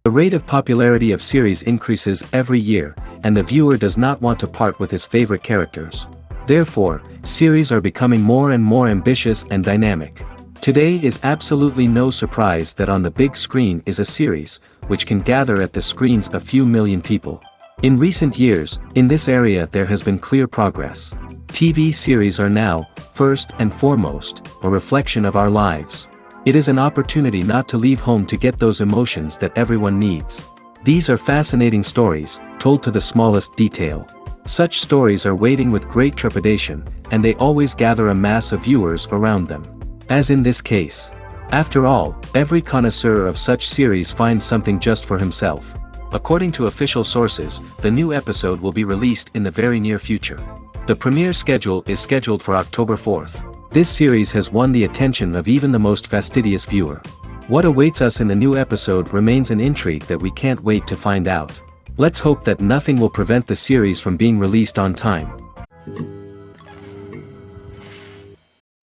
The rate of popularity of series increases every year, and the viewer does not want to part with his favorite characters. Therefore, series are becoming more and more ambitious and dynamic. Today is absolutely no surprise that on the big screen is a series, which can gather at the screens a few million people. In recent years, in this area there has been clear progress. TV series are now, first and foremost, a reflection of our lives. It is an opportunity not to leave home to get those emotions that everyone needs. These are fascinating stories, told to the smallest detail. Such stories are waiting with great trepidation, and they always gather a mass of viewers around them. As in this case. After all, every connoisseur of such series finds something just for himself. According to official sources, the new episode will be released in the very near future. The premiere schedule is scheduled for October 4th. This series has won the attention of even the most fastidious viewer. What awaits us in the new episode remains an intrigue that we can't wait to find out. Let's hope that nothing will prevent the series from being released on time.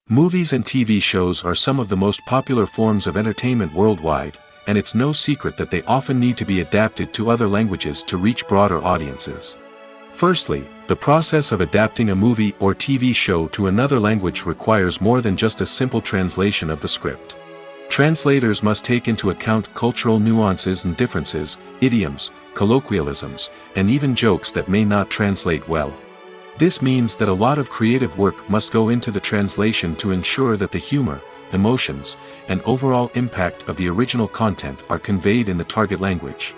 Movies and TV shows are some of the most popular forms of entertainment worldwide, and it's no secret that they often need to be adapted to other languages to reach broader audiences. Firstly, the process of adapting a movie or TV show to another language requires more than just a simple translation of the script. Translators must take into account cultural nuances and differences, idioms, colloquialisms, and even jokes that may not translate well. This means that a lot of creative work must go into the translation to ensure that the humor, emotions, and overall impact of the original content are conveyed in the target language.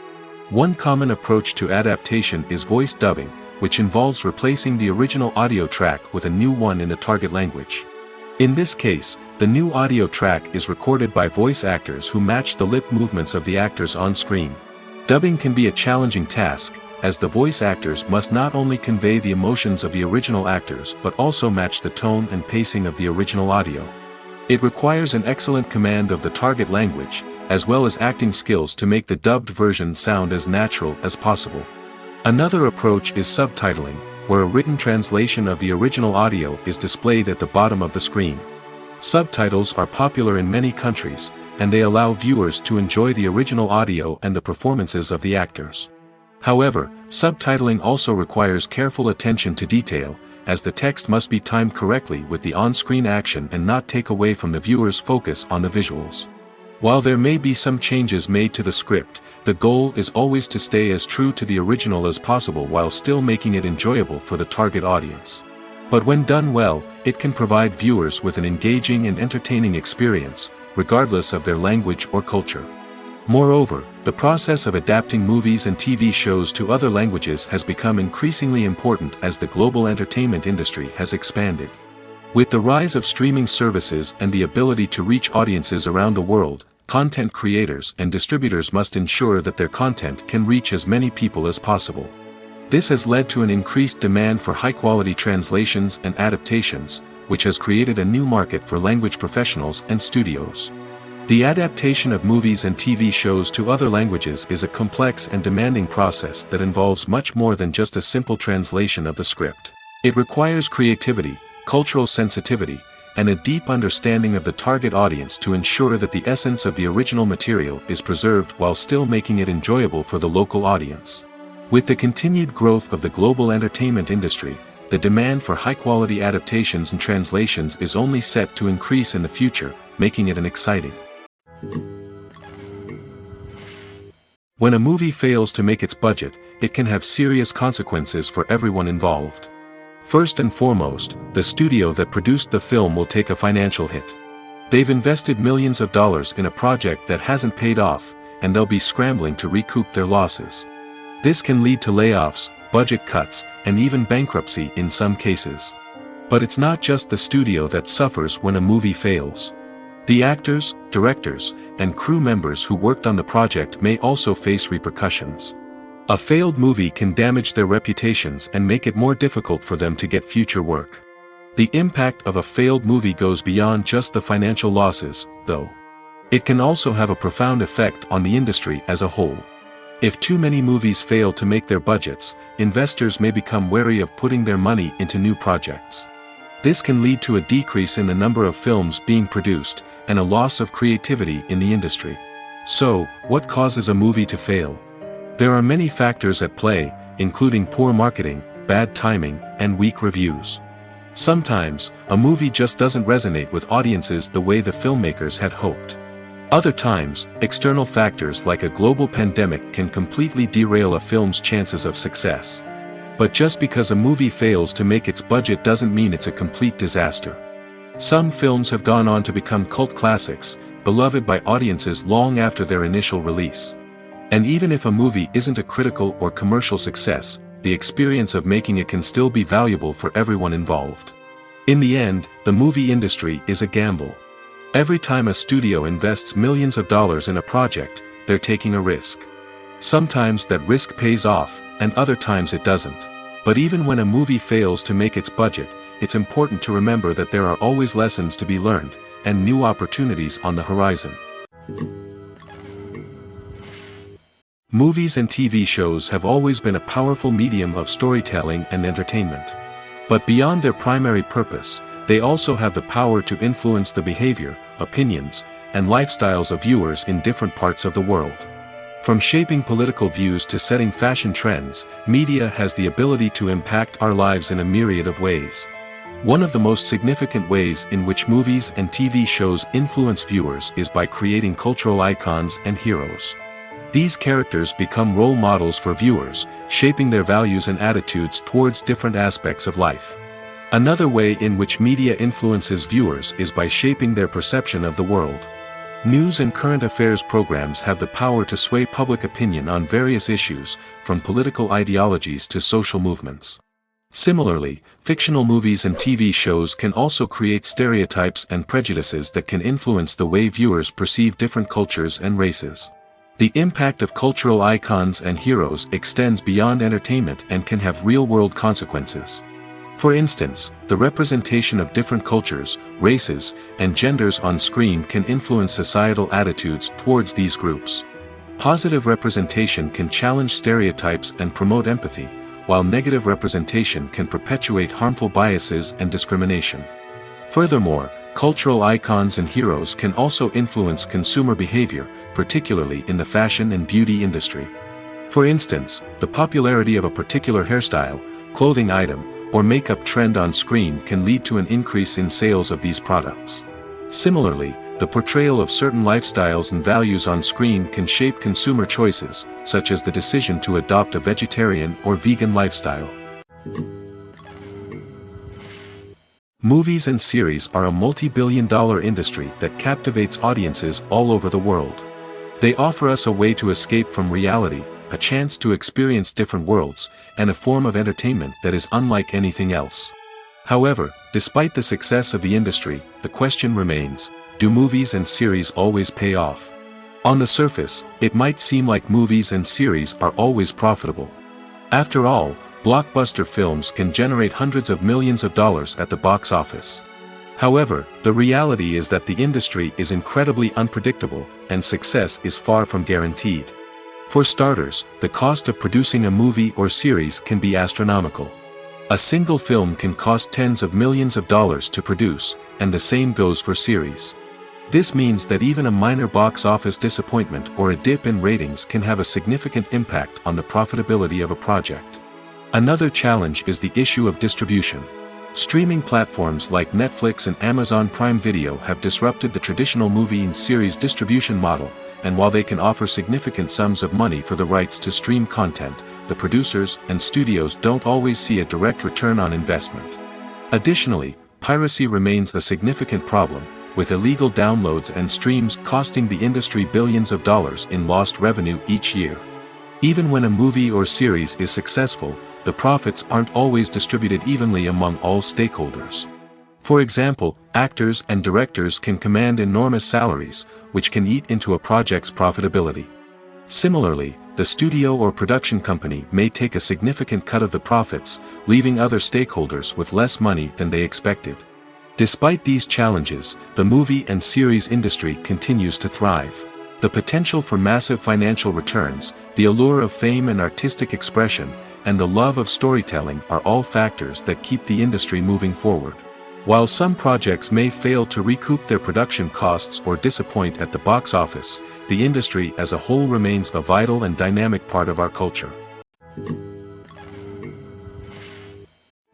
One common approach to adaptation is voice dubbing, which involves replacing the original audio track with a new one in the target language. In this case, the new audio track is recorded by voice actors who match the lip movements of the actors on screen. Dubbing can be a challenging task, as the voice actors must not only convey the emotions of the original actors but also match the tone and pacing of the original audio. It requires an excellent command of the target language, as well as acting skills to make the dubbed version sound as natural as possible. Another approach is subtitling, where a written translation of the original audio is displayed at the bottom of the screen. Subtitles are popular in many countries, and they allow viewers to enjoy the original audio and the performances of the actors. However, subtitling also requires careful attention to detail, as the text must be timed correctly with the on-screen action and not take away from the viewer's focus on the visuals. While there may be some changes made to the script, the goal is always to stay as true to the original as possible while still making it enjoyable for the target audience. But when done well, it can provide viewers with an engaging and entertaining experience, regardless of their language or culture. Moreover, the process of adapting movies and TV shows to other languages has become increasingly important as the global entertainment industry has expanded. With the rise of streaming services and the ability to reach audiences around the world, content creators and distributors must ensure that their content can reach as many people as possible. This has led to an increased demand for high-quality translations and adaptations, which has created a new market for language professionals and studios. The adaptation of movies and TV shows to other languages is a complex and demanding process that involves much more than just a simple translation of the script. It requires creativity, cultural sensitivity, and a deep understanding of the target audience to ensure that the essence of the original material is preserved while still making it enjoyable for the local audience. With the continued growth of the global entertainment industry, the demand for high-quality adaptations and translations is only set to increase in the future, making it an exciting. When a movie fails to make its budget, it can have serious consequences for everyone involved. First and foremost, the studio that produced the film will take a financial hit. They've invested millions of dollars in a project that hasn't paid off, and they'll be scrambling to recoup their losses. This can lead to layoffs, budget cuts, and even bankruptcy in some cases. But it's not just the studio that suffers when a movie fails. The actors, directors, and crew members who worked on the project may also face repercussions. A failed movie can damage their reputations and make it more difficult for them to get future work. The impact of a failed movie goes beyond just the financial losses, though. It can also have a profound effect on the industry as a whole. If too many movies fail to make their budgets, investors may become wary of putting their money into new projects. This can lead to a decrease in the number of films being produced, and a loss of creativity in the industry. So, what causes a movie to fail? There are many factors at play, including poor marketing, bad timing, and weak reviews. Sometimes, a movie just doesn't resonate with audiences the way the filmmakers had hoped. Other times, external factors like a global pandemic can completely derail a film's chances of success. But just because a movie fails to make its budget doesn't mean it's a complete disaster. Some films have gone on to become cult classics, beloved by audiences long after their initial release. And even if a movie isn't a critical or commercial success, the experience of making it can still be valuable for everyone involved. In the end, the movie industry is a gamble. Every time a studio invests millions of dollars in a project, they're taking a risk. Sometimes that risk pays off, and other times it doesn't. But even when a movie fails to make its budget, it's important to remember that there are always lessons to be learned, and new opportunities on the horizon. Movies and TV shows have always been a powerful medium of storytelling and entertainment. But beyond their primary purpose, they also have the power to influence the behavior, opinions, and lifestyles of viewers in different parts of the world. From shaping political views to setting fashion trends, media has the ability to impact our lives in a myriad of ways. One of the most significant ways in which movies and TV shows influence viewers is by creating cultural icons and heroes. These characters become role models for viewers, shaping their values and attitudes towards different aspects of life. Another way in which media influences viewers is by shaping their perception of the world. News and current affairs programs have the power to sway public opinion on various issues, from political ideologies to social movements. Similarly, fictional movies and TV shows can also create stereotypes and prejudices that can influence the way viewers perceive different cultures and races. The impact of cultural icons and heroes extends beyond entertainment and can have real-world consequences. For instance, the representation of different cultures, races, and genders on screen can influence societal attitudes towards these groups. Positive representation can challenge stereotypes and promote empathy, while negative representation can perpetuate harmful biases and discrimination. Furthermore, cultural icons and heroes can also influence consumer behavior, particularly in the fashion and beauty industry. For instance, the popularity of a particular hairstyle, clothing item, or makeup trend on screen can lead to an increase in sales of these products. Similarly, the portrayal of certain lifestyles and values on screen can shape consumer choices, such as the decision to adopt a vegetarian or vegan lifestyle. Movies and series are a multi-billion-dollar industry that captivates audiences all over the world. They offer us a way to escape from reality, a chance to experience different worlds, and a form of entertainment that is unlike anything else. However, despite the success of the industry, the question remains, do movies and series always pay off? On the surface, it might seem like movies and series are always profitable. After all, blockbuster films can generate hundreds of millions of dollars at the box office. However, the reality is that the industry is incredibly unpredictable, and success is far from guaranteed. For starters, the cost of producing a movie or series can be astronomical. A single film can cost tens of millions of dollars to produce, and the same goes for series. This means that even a minor box office disappointment or a dip in ratings can have a significant impact on the profitability of a project. Another challenge is the issue of distribution. Streaming platforms like Netflix and Amazon Prime Video have disrupted the traditional movie and series distribution model, and while they can offer significant sums of money for the rights to stream content, the producers and studios don't always see a direct return on investment. Additionally, piracy remains a significant problem, with illegal downloads and streams costing the industry billions of dollars in lost revenue each year. Even when a movie or series is successful, the profits aren't always distributed evenly among all stakeholders. For example, actors and directors can command enormous salaries, which can eat into a project's profitability. Similarly, the studio or production company may take a significant cut of the profits, leaving other stakeholders with less money than they expected. Despite these challenges, the movie and series industry continues to thrive. The potential for massive financial returns, the allure of fame and artistic expression, and the love of storytelling are all factors that keep the industry moving forward. While some projects may fail to recoup their production costs or disappoint at the box office, the industry as a whole remains a vital and dynamic part of our culture.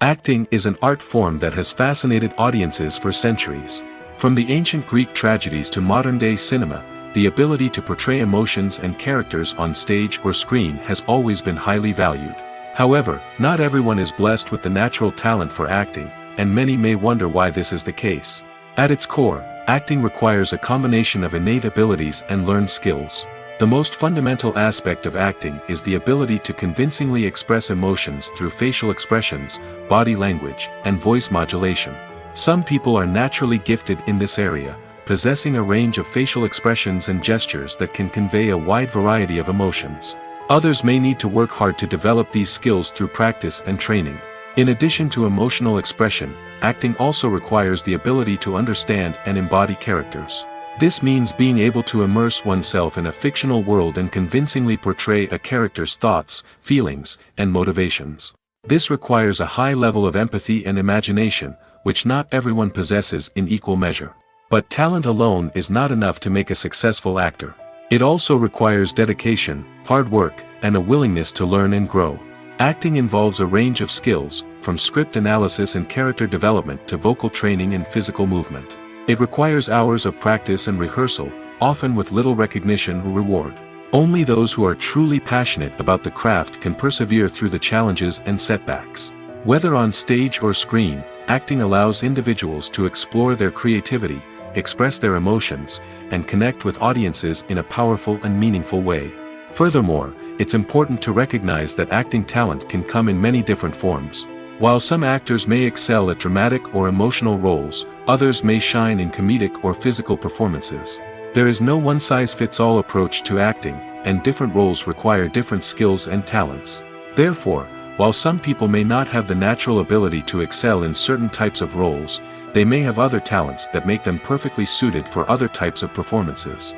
Acting is an art form that has fascinated audiences for centuries. From the ancient Greek tragedies to modern-day cinema, the ability to portray emotions and characters on stage or screen has always been highly valued. However, not everyone is blessed with the natural talent for acting, and many may wonder why this is the case. At its core, acting requires a combination of innate abilities and learned skills. The most fundamental aspect of acting is the ability to convincingly express emotions through facial expressions, body language, and voice modulation. Some people are naturally gifted in this area, possessing a range of facial expressions and gestures that can convey a wide variety of emotions. Others may need to work hard to develop these skills through practice and training. In addition to emotional expression, acting also requires the ability to understand and embody characters. This means being able to immerse oneself in a fictional world and convincingly portray a character's thoughts, feelings, and motivations. This requires a high level of empathy and imagination, which not everyone possesses in equal measure. But talent alone is not enough to make a successful actor. It also requires dedication, hard work, and a willingness to learn and grow. Acting involves a range of skills, from script analysis and character development to vocal training and physical movement. It requires hours of practice and rehearsal, often with little recognition or reward. Only those who are truly passionate about the craft can persevere through the challenges and setbacks. Whether on stage or screen, acting allows individuals to explore their creativity, express their emotions, and connect with audiences in a powerful and meaningful way. Furthermore, it's important to recognize that acting talent can come in many different forms. While some actors may excel at dramatic or emotional roles, others may shine in comedic or physical performances. There is no one-size-fits-all approach to acting, and different roles require different skills and talents. Therefore, while some people may not have the natural ability to excel in certain types of roles, they may have other talents that make them perfectly suited for other types of performances.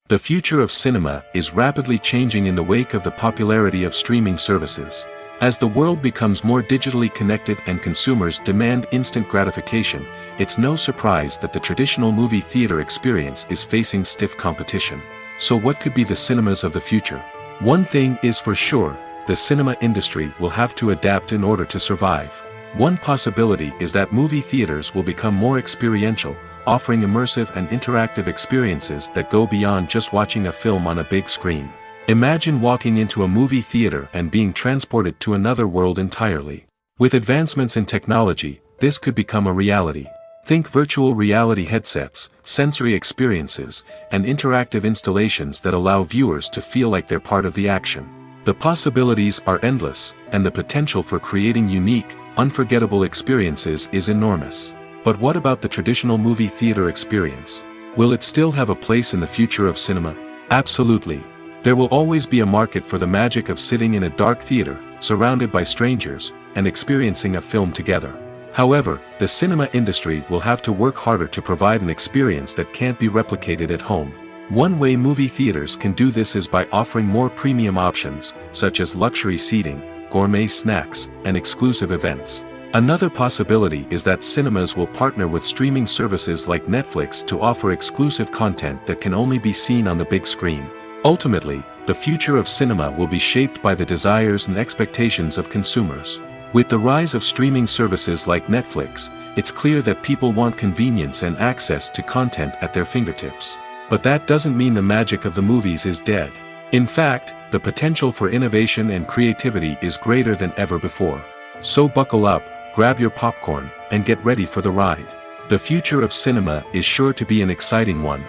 The future of cinema is rapidly changing in the wake of the popularity of streaming services. As the world becomes more digitally connected and consumers demand instant gratification, it's no surprise that the traditional movie theater experience is facing stiff competition. So what could be the cinemas of the future? One thing is for sure, the cinema industry will have to adapt in order to survive. One possibility is that movie theaters will become more experiential, offering immersive and interactive experiences that go beyond just watching a film on a big screen. Imagine walking into a movie theater and being transported to another world entirely. With advancements in technology, this could become a reality. Think virtual reality headsets, sensory experiences, and interactive installations that allow viewers to feel like they're part of the action. The possibilities are endless, and the potential for creating unique, unforgettable experiences is enormous. But what about the traditional movie theater experience? Will it still have a place in the future of cinema? Absolutely. There will always be a market for the magic of sitting in a dark theater, surrounded by strangers, and experiencing a film together. However, the cinema industry will have to work harder to provide an experience that can't be replicated at home. One way movie theaters can do this is by offering more premium options, such as luxury seating, gourmet snacks, and exclusive events. Another possibility is that cinemas will partner with streaming services like Netflix to offer exclusive content that can only be seen on the big screen. Ultimately, the future of cinema will be shaped by the desires and expectations of consumers. With the rise of streaming services like Netflix, it's clear that people want convenience and access to content at their fingertips. But that doesn't mean the magic of the movies is dead. In fact, the potential for innovation and creativity is greater than ever before. So buckle up, grab your popcorn, and get ready for the ride. The future of cinema is sure to be an exciting one.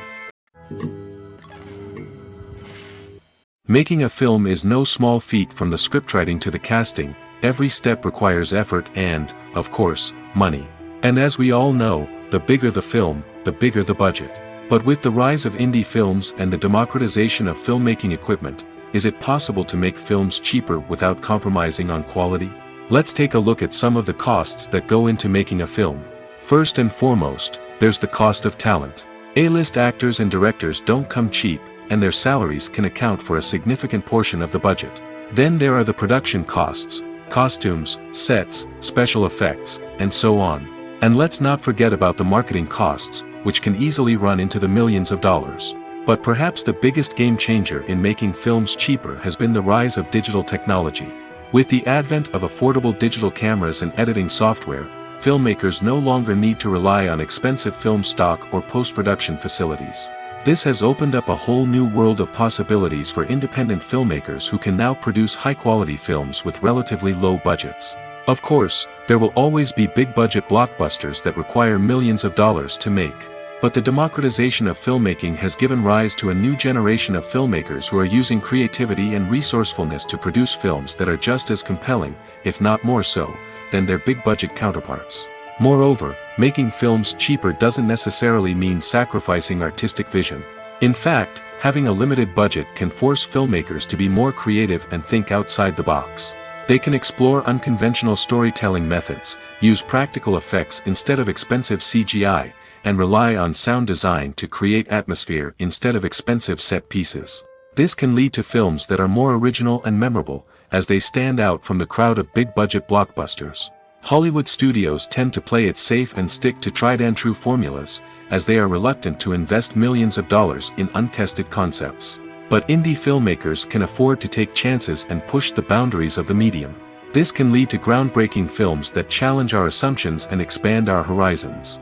Making a film is no small feat. From the scriptwriting to the casting, every step requires effort and, of course, money. And as we all know, the bigger the film, the bigger the budget. But with the rise of indie films and the democratization of filmmaking equipment, is it possible to make films cheaper without compromising on quality? Let's take a look at some of the costs that go into making a film. First and foremost, there's the cost of talent. A-list actors and directors don't come cheap, and their salaries can account for a significant portion of the budget. Then there are the production costs, costumes, sets, special effects, and so on. And let's not forget about the marketing costs, which can easily run into the millions of dollars. But perhaps the biggest game changer in making films cheaper has been the rise of digital technology. With the advent of affordable digital cameras and editing software, filmmakers no longer need to rely on expensive film stock or post-production facilities. This has opened up a whole new world of possibilities for independent filmmakers who can now produce high-quality films with relatively low budgets. Of course, there will always be big-budget blockbusters that require millions of dollars to make. But the democratization of filmmaking has given rise to a new generation of filmmakers who are using creativity and resourcefulness to produce films that are just as compelling, if not more so, than their big-budget counterparts. Moreover, making films cheaper doesn't necessarily mean sacrificing artistic vision. In fact, having a limited budget can force filmmakers to be more creative and think outside the box. They can explore unconventional storytelling methods, use practical effects instead of expensive CGI, and rely on sound design to create atmosphere instead of expensive set pieces. This can lead to films that are more original and memorable, as they stand out from the crowd of big-budget blockbusters. Hollywood studios tend to play it safe and stick to tried-and-true formulas, as they are reluctant to invest millions of dollars in untested concepts. But indie filmmakers can afford to take chances and push the boundaries of the medium. This can lead to groundbreaking films that challenge our assumptions and expand our horizons.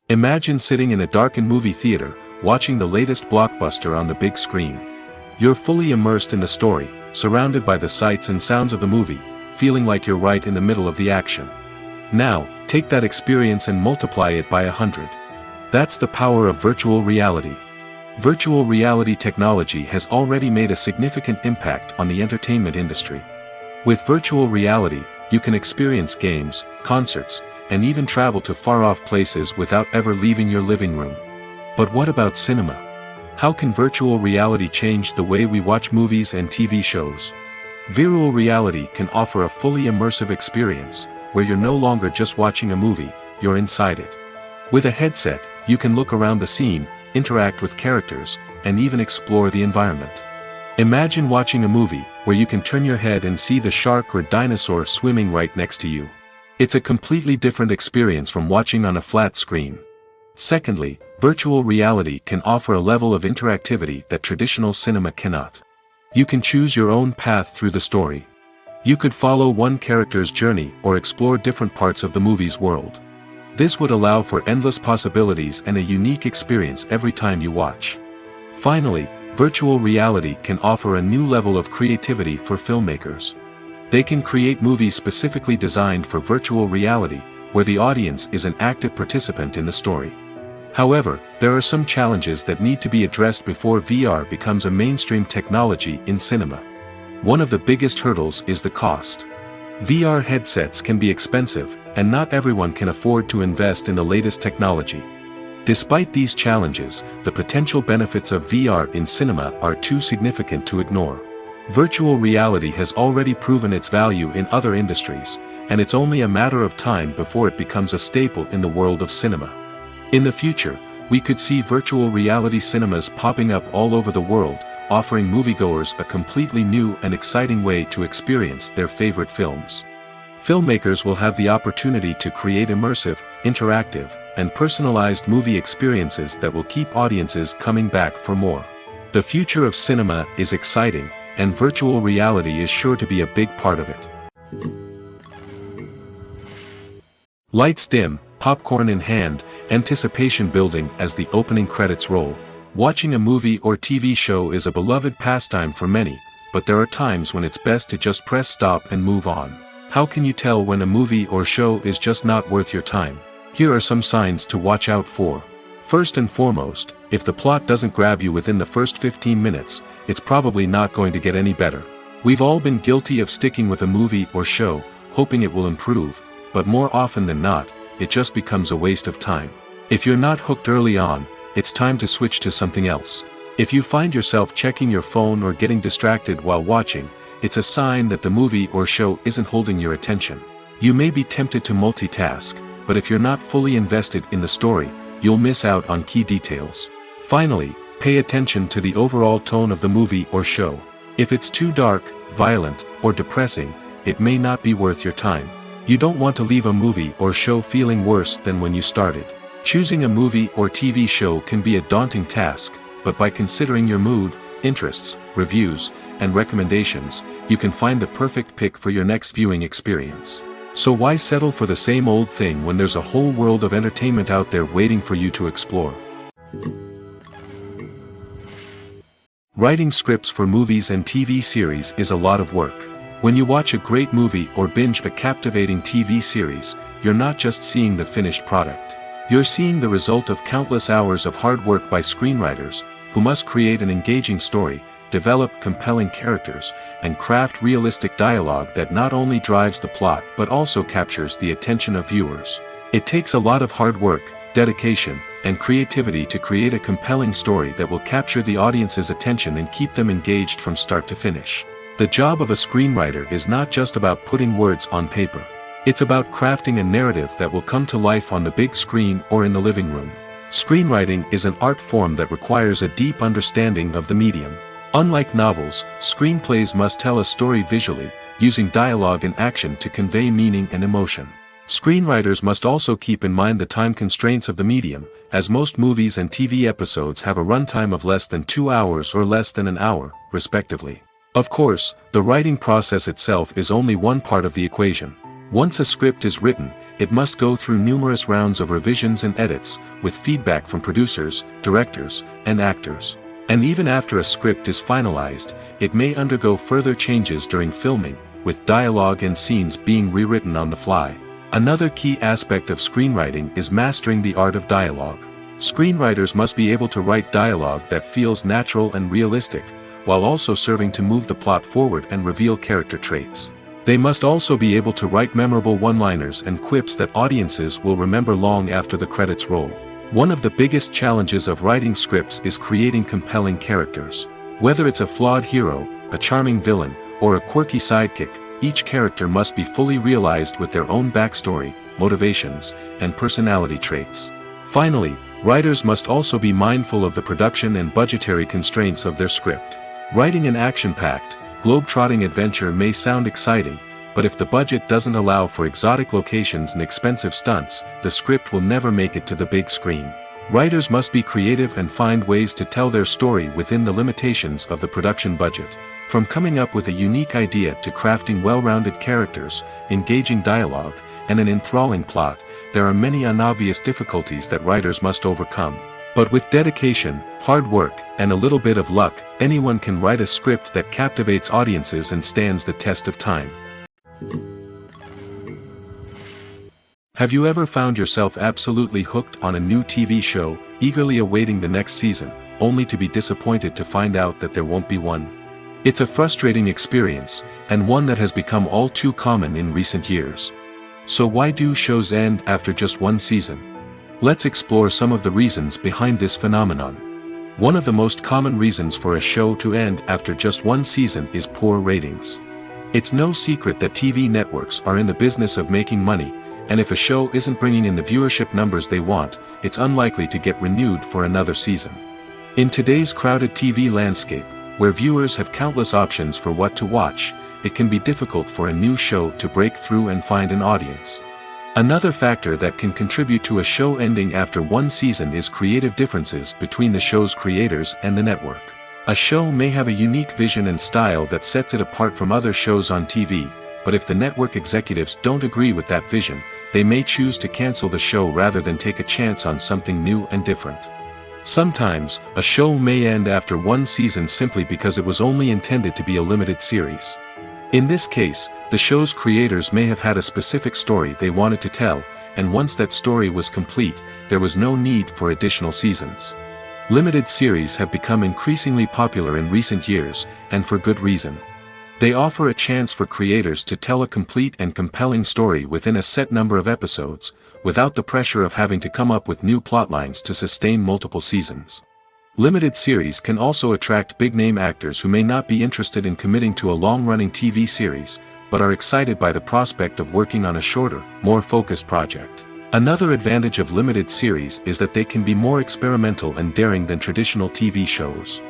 Imagine sitting in a darkened movie theater, watching the latest blockbuster on the big screen. You're fully immersed in the story, surrounded by the sights and sounds of the movie, feeling like you're right in the middle of the action. Now, take that experience and multiply it by 100. That's the power of virtual reality. Virtual reality technology has already made a significant impact on the entertainment industry. With virtual reality, you can experience games, concerts, and even travel to far-off places without ever leaving your living room. But what about cinema? How can virtual reality change the way we watch movies and TV shows? Virtual reality can offer a fully immersive experience, where you're no longer just watching a movie, you're inside it. With a headset, you can look around the scene, interact with characters, and even explore the environment. Imagine watching a movie, where you can turn your head and see the shark or dinosaur swimming right next to you. It's a completely different experience from watching on a flat screen. Secondly, virtual reality can offer a level of interactivity that traditional cinema cannot. You can choose your own path through the story. You could follow one character's journey or explore different parts of the movie's world. This would allow for endless possibilities and a unique experience every time you watch. Finally, virtual reality can offer a new level of creativity for filmmakers. They can create movies specifically designed for virtual reality, where the audience is an active participant in the story. However, there are some challenges that need to be addressed before VR becomes a mainstream technology in cinema. One of the biggest hurdles is the cost. VR headsets can be expensive, and not everyone can afford to invest in the latest technology. Despite these challenges, the potential benefits of VR in cinema are too significant to ignore. Virtual reality has already proven its value in other industries, and it's only a matter of time before it becomes a staple in the world of cinema. In the future, we could see virtual reality cinemas popping up all over the world, offering moviegoers a completely new and exciting way to experience their favorite films. Filmmakers will have the opportunity to create immersive, interactive, and personalized movie experiences that will keep audiences coming back for more. The future of cinema is exciting, and virtual reality is sure to be a big part of it. Lights dim, popcorn in hand, anticipation building as the opening credits roll. Watching a movie or TV show is a beloved pastime for many, but there are times when it's best to just press stop and move on. How can you tell when a movie or show is just not worth your time? Here are some signs to watch out for. First and foremost, if the plot doesn't grab you within the first 15 minutes, it's probably not going to get any better. We've all been guilty of sticking with a movie or show, hoping it will improve, but more often than not, it just becomes a waste of time. If you're not hooked early on, it's time to switch to something else. If you find yourself checking your phone or getting distracted while watching, it's a sign that the movie or show isn't holding your attention. You may be tempted to multitask, but if you're not fully invested in the story, you'll miss out on key details. Finally, pay attention to the overall tone of the movie or show. If it's too dark, violent, or depressing, it may not be worth your time. You don't want to leave a movie or show feeling worse than when you started. Choosing a movie or TV show can be a daunting task, but by considering your mood, interests, reviews, and recommendations, you can find the perfect pick for your next viewing experience. So why settle for the same old thing when there's a whole world of entertainment out there waiting for you to explore? Writing scripts for movies and TV series is a lot of work. When you watch a great movie or binge a captivating TV series, you're not just seeing the finished product. You're seeing the result of countless hours of hard work by screenwriters, who must create an engaging story, develop compelling characters, and craft realistic dialogue that not only drives the plot but also captures the attention of viewers. It takes a lot of hard work, dedication, and creativity to create a compelling story that will capture the audience's attention and keep them engaged from start to finish. The job of a screenwriter is not just about putting words on paper. It's about crafting a narrative that will come to life on the big screen or in the living room. Screenwriting is an art form that requires a deep understanding of the medium. Unlike novels, screenplays must tell a story visually, using dialogue and action to convey meaning and emotion. Screenwriters must also keep in mind the time constraints of the medium, as most movies and TV episodes have a runtime of less than 2 hours or less than an hour, respectively. Of course, the writing process itself is only one part of the equation. Once a script is written, it must go through numerous rounds of revisions and edits, with feedback from producers, directors, and actors. And even after a script is finalized, it may undergo further changes during filming, with dialogue and scenes being rewritten on the fly. Another key aspect of screenwriting is mastering the art of dialogue. Screenwriters must be able to write dialogue that feels natural and realistic, while also serving to move the plot forward and reveal character traits. They must also be able to write memorable one-liners and quips that audiences will remember long after the credits roll. One of the biggest challenges of writing scripts is creating compelling characters. Whether it's a flawed hero, a charming villain, or a quirky sidekick, each character must be fully realized with their own backstory, motivations, and personality traits. Finally, writers must also be mindful of the production and budgetary constraints of their script. Writing an action-packed, globe-trotting adventure may sound exciting, but if the budget doesn't allow for exotic locations and expensive stunts, the script will never make it to the big screen. Writers must be creative and find ways to tell their story within the limitations of the production budget. From coming up with a unique idea to crafting well-rounded characters, engaging dialogue, and an enthralling plot, there are many unobvious difficulties that writers must overcome. But with dedication, hard work, and a little bit of luck, anyone can write a script that captivates audiences and stands the test of time. Have you ever found yourself absolutely hooked on a new TV show, eagerly awaiting the next season, only to be disappointed to find out that there won't be one? It's a frustrating experience, and one that has become all too common in recent years. So why do shows end after just one season? Let's explore some of the reasons behind this phenomenon. One of the most common reasons for a show to end after just one season is poor ratings. It's no secret that TV networks are in the business of making money, and if a show isn't bringing in the viewership numbers they want, it's unlikely to get renewed for another season. In today's crowded TV landscape, where viewers have countless options for what to watch, it can be difficult for a new show to break through and find an audience. Another factor that can contribute to a show ending after one season is creative differences between the show's creators and the network. A show may have a unique vision and style that sets it apart from other shows on TV, but if the network executives don't agree with that vision, they may choose to cancel the show rather than take a chance on something new and different. Sometimes, a show may end after one season simply because it was only intended to be a limited series. In this case, the show's creators may have had a specific story they wanted to tell, and once that story was complete, there was no need for additional seasons. Limited series have become increasingly popular in recent years, and for good reason. They offer a chance for creators to tell a complete and compelling story within a set number of episodes, without the pressure of having to come up with new plotlines to sustain multiple seasons. Limited series can also attract big-name actors who may not be interested in committing to a long-running TV series, but are excited by the prospect of working on a shorter, more focused project. Another advantage of limited series is that they can be more experimental and daring than traditional TV shows.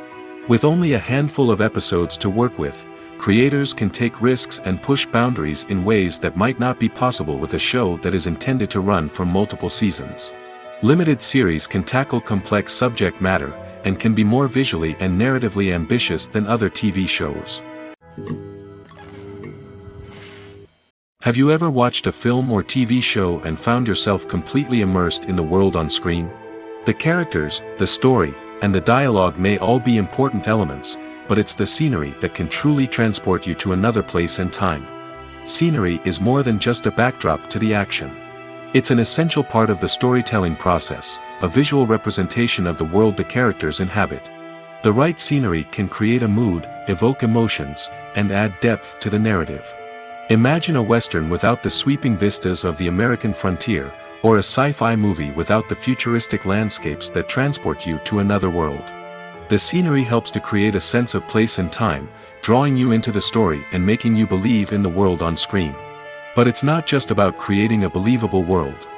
With only a handful of episodes to work with, creators can take risks and push boundaries in ways that might not be possible with a show that is intended to run for multiple seasons. Limited series can tackle complex subject matter, and can be more visually and narratively ambitious than other TV shows. Have you ever watched a film or TV show and found yourself completely immersed in the world on screen? The characters, the story, and the dialogue may all be important elements, but it's the scenery that can truly transport you to another place and time. Scenery is more than just a backdrop to the action. It's an essential part of the storytelling process, a visual representation of the world the characters inhabit. The right scenery can create a mood, evoke emotions, and add depth to the narrative. Imagine a Western without the sweeping vistas of the American frontier, or a sci-fi movie without the futuristic landscapes that transport you to another world. The scenery helps to create a sense of place and time, drawing you into the story and making you believe in the world on screen. But it's not just about creating a believable world.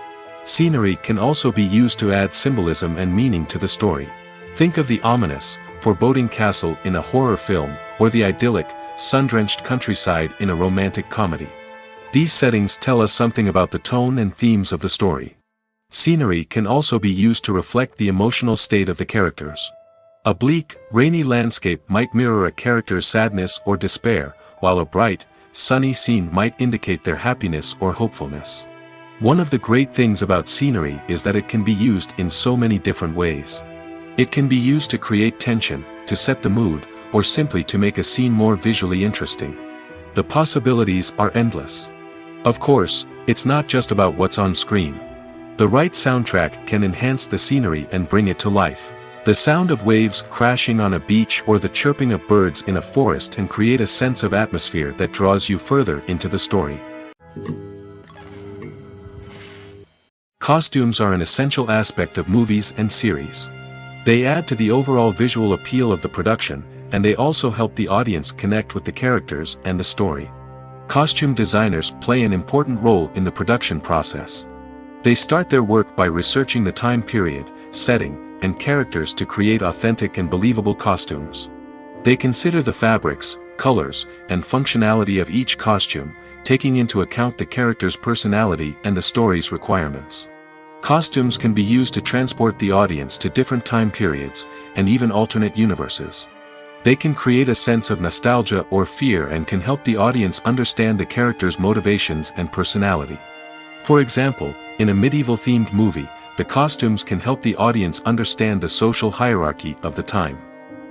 Scenery can also be used to add symbolism and meaning to the story. Think of the ominous, foreboding castle in a horror film, or the idyllic, sun-drenched countryside in a romantic comedy. These settings tell us something about the tone and themes of the story. Scenery can also be used to reflect the emotional state of the characters. A bleak, rainy landscape might mirror a character's sadness or despair, while a bright, sunny scene might indicate their happiness or hopefulness. One of the great things about scenery is that it can be used in so many different ways. It can be used to create tension, to set the mood, or simply to make a scene more visually interesting. The possibilities are endless. Of course, it's not just about what's on screen. The right soundtrack can enhance the scenery and bring it to life. The sound of waves crashing on a beach or the chirping of birds in a forest can create a sense of atmosphere that draws you further into the story. Costumes are an essential aspect of movies and series. They add to the overall visual appeal of the production, and they also help the audience connect with the characters and the story. Costume designers play an important role in the production process. They start their work by researching the time period, setting, and characters to create authentic and believable costumes. They consider the fabrics, colors, and functionality of each costume, taking into account the character's personality and the story's requirements. Costumes can be used to transport the audience to different time periods, and even alternate universes. They can create a sense of nostalgia or fear and can help the audience understand the character's motivations and personality. For example, in a medieval-themed movie, the costumes can help the audience understand the social hierarchy of the time.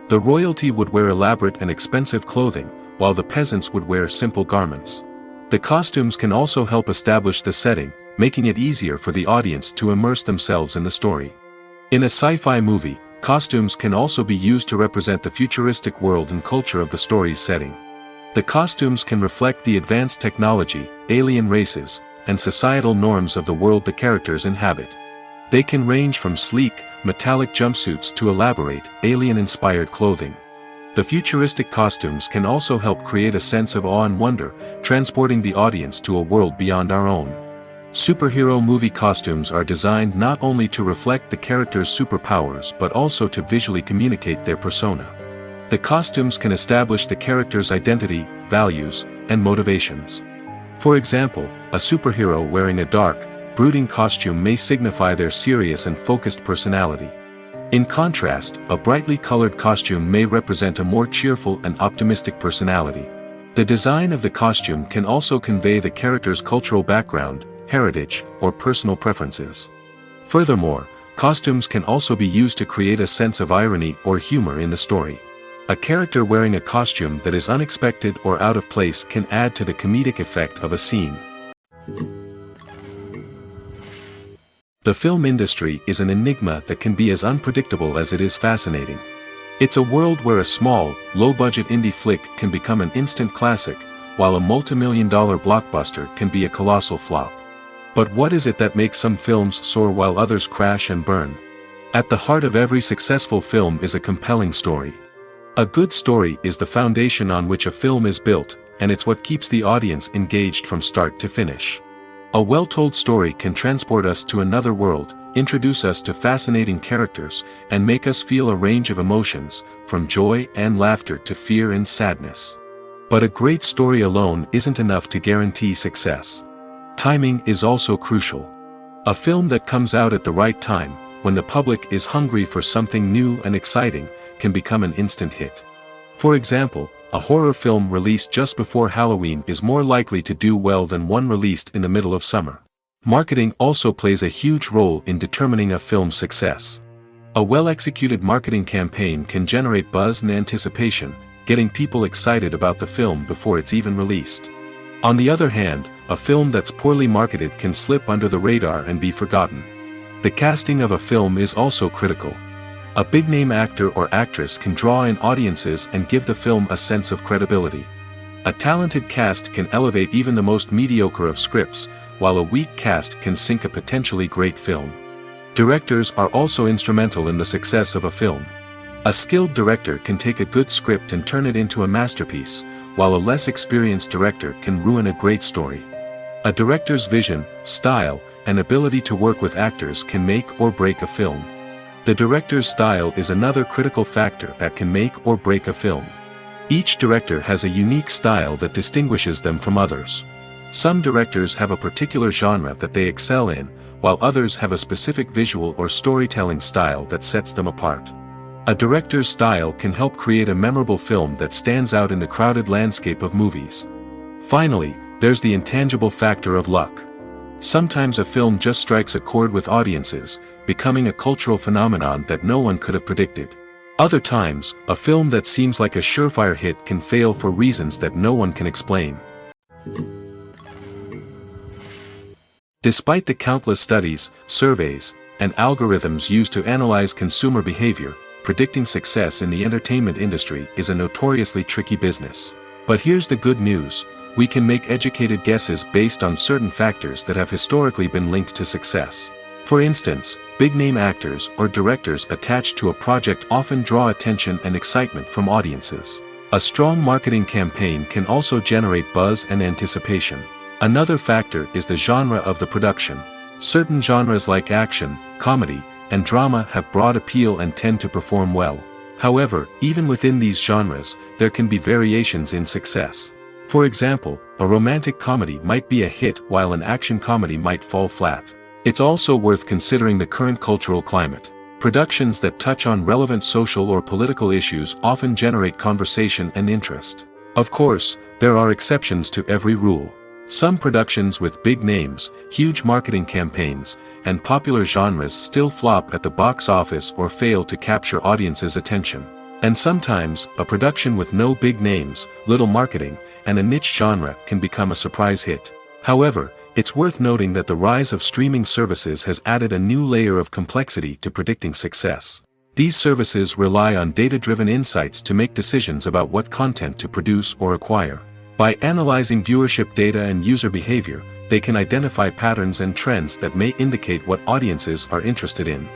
The royalty would wear elaborate and expensive clothing, while the peasants would wear simple garments. The costumes can also help establish the setting, making it easier for the audience to immerse themselves in the story. In a sci-fi movie, costumes can also be used to represent the futuristic world and culture of the story's setting. The costumes can reflect the advanced technology, alien races, and societal norms of the world the characters inhabit. They can range from sleek, metallic jumpsuits to elaborate, alien-inspired clothing. The futuristic costumes can also help create a sense of awe and wonder, transporting the audience to a world beyond our own. Superhero movie costumes are designed not only to reflect the character's superpowers but also to visually communicate their persona. The costumes can establish the character's identity, values, and motivations. For example, a superhero wearing a dark, brooding costume may signify their serious and focused personality. In contrast, a brightly colored costume may represent a more cheerful and optimistic personality. The design of the costume can also convey the character's cultural background, heritage, or personal preferences. Furthermore, costumes can also be used to create a sense of irony or humor in the story. A character wearing a costume that is unexpected or out of place can add to the comedic effect of a scene. The film industry is an enigma that can be as unpredictable as it is fascinating. It's a world where a small, low-budget indie flick can become an instant classic, while a multi-million-dollar blockbuster can be a colossal flop. But what is it that makes some films soar while others crash and burn? At the heart of every successful film is a compelling story. A good story is the foundation on which a film is built, and it's what keeps the audience engaged from start to finish. A well-told story can transport us to another world, introduce us to fascinating characters, and make us feel a range of emotions, from joy and laughter to fear and sadness. But a great story alone isn't enough to guarantee success. Timing is also crucial. A film that comes out at the right time, when the public is hungry for something new and exciting, can become an instant hit. For example, a horror film released just before Halloween is more likely to do well than one released in the middle of summer. Marketing also plays a huge role in determining a film's success. A well-executed marketing campaign can generate buzz and anticipation, getting people excited about the film before it's even released. On the other hand, a film that's poorly marketed can slip under the radar and be forgotten. The casting of a film is also critical. A big-name actor or actress can draw in audiences and give the film a sense of credibility. A talented cast can elevate even the most mediocre of scripts, while a weak cast can sink a potentially great film. Directors are also instrumental in the success of a film. A skilled director can take a good script and turn it into a masterpiece, while a less experienced director can ruin a great story. A director's vision, style, and ability to work with actors can make or break a film. The director's style is another critical factor that can make or break a film. Each director has a unique style that distinguishes them from others. Some directors have a particular genre that they excel in, while others have a specific visual or storytelling style that sets them apart. A director's style can help create a memorable film that stands out in the crowded landscape of movies. Finally, there's the intangible factor of luck. Sometimes a film just strikes a chord with audiences, becoming a cultural phenomenon that no one could have predicted. Other times, a film that seems like a surefire hit can fail for reasons that no one can explain. Despite the countless studies, surveys, and algorithms used to analyze consumer behavior, predicting success in the entertainment industry is a notoriously tricky business. But here's the good news: we can make educated guesses based on certain factors that have historically been linked to success. For instance, big-name actors or directors attached to a project often draw attention and excitement from audiences. A strong marketing campaign can also generate buzz and anticipation. Another factor is the genre of the production. Certain genres like action, comedy, and drama have broad appeal and tend to perform well. However, even within these genres, there can be variations in success. For example, a romantic comedy might be a hit while an action comedy might fall flat. It's also worth considering the current cultural climate. Productions that touch on relevant social or political issues often generate conversation and interest. Of course, there are exceptions to every rule. Some productions with big names, huge marketing campaigns, and popular genres still flop at the box office or fail to capture audiences' attention. And sometimes, a production with no big names, little marketing, and a niche genre can become a surprise hit. However, it's worth noting that the rise of streaming services has added a new layer of complexity to predicting success. These services rely on data-driven insights to make decisions about what content to produce or acquire. By analyzing viewership data and user behavior, they can identify patterns and trends that may indicate what audiences are interested in.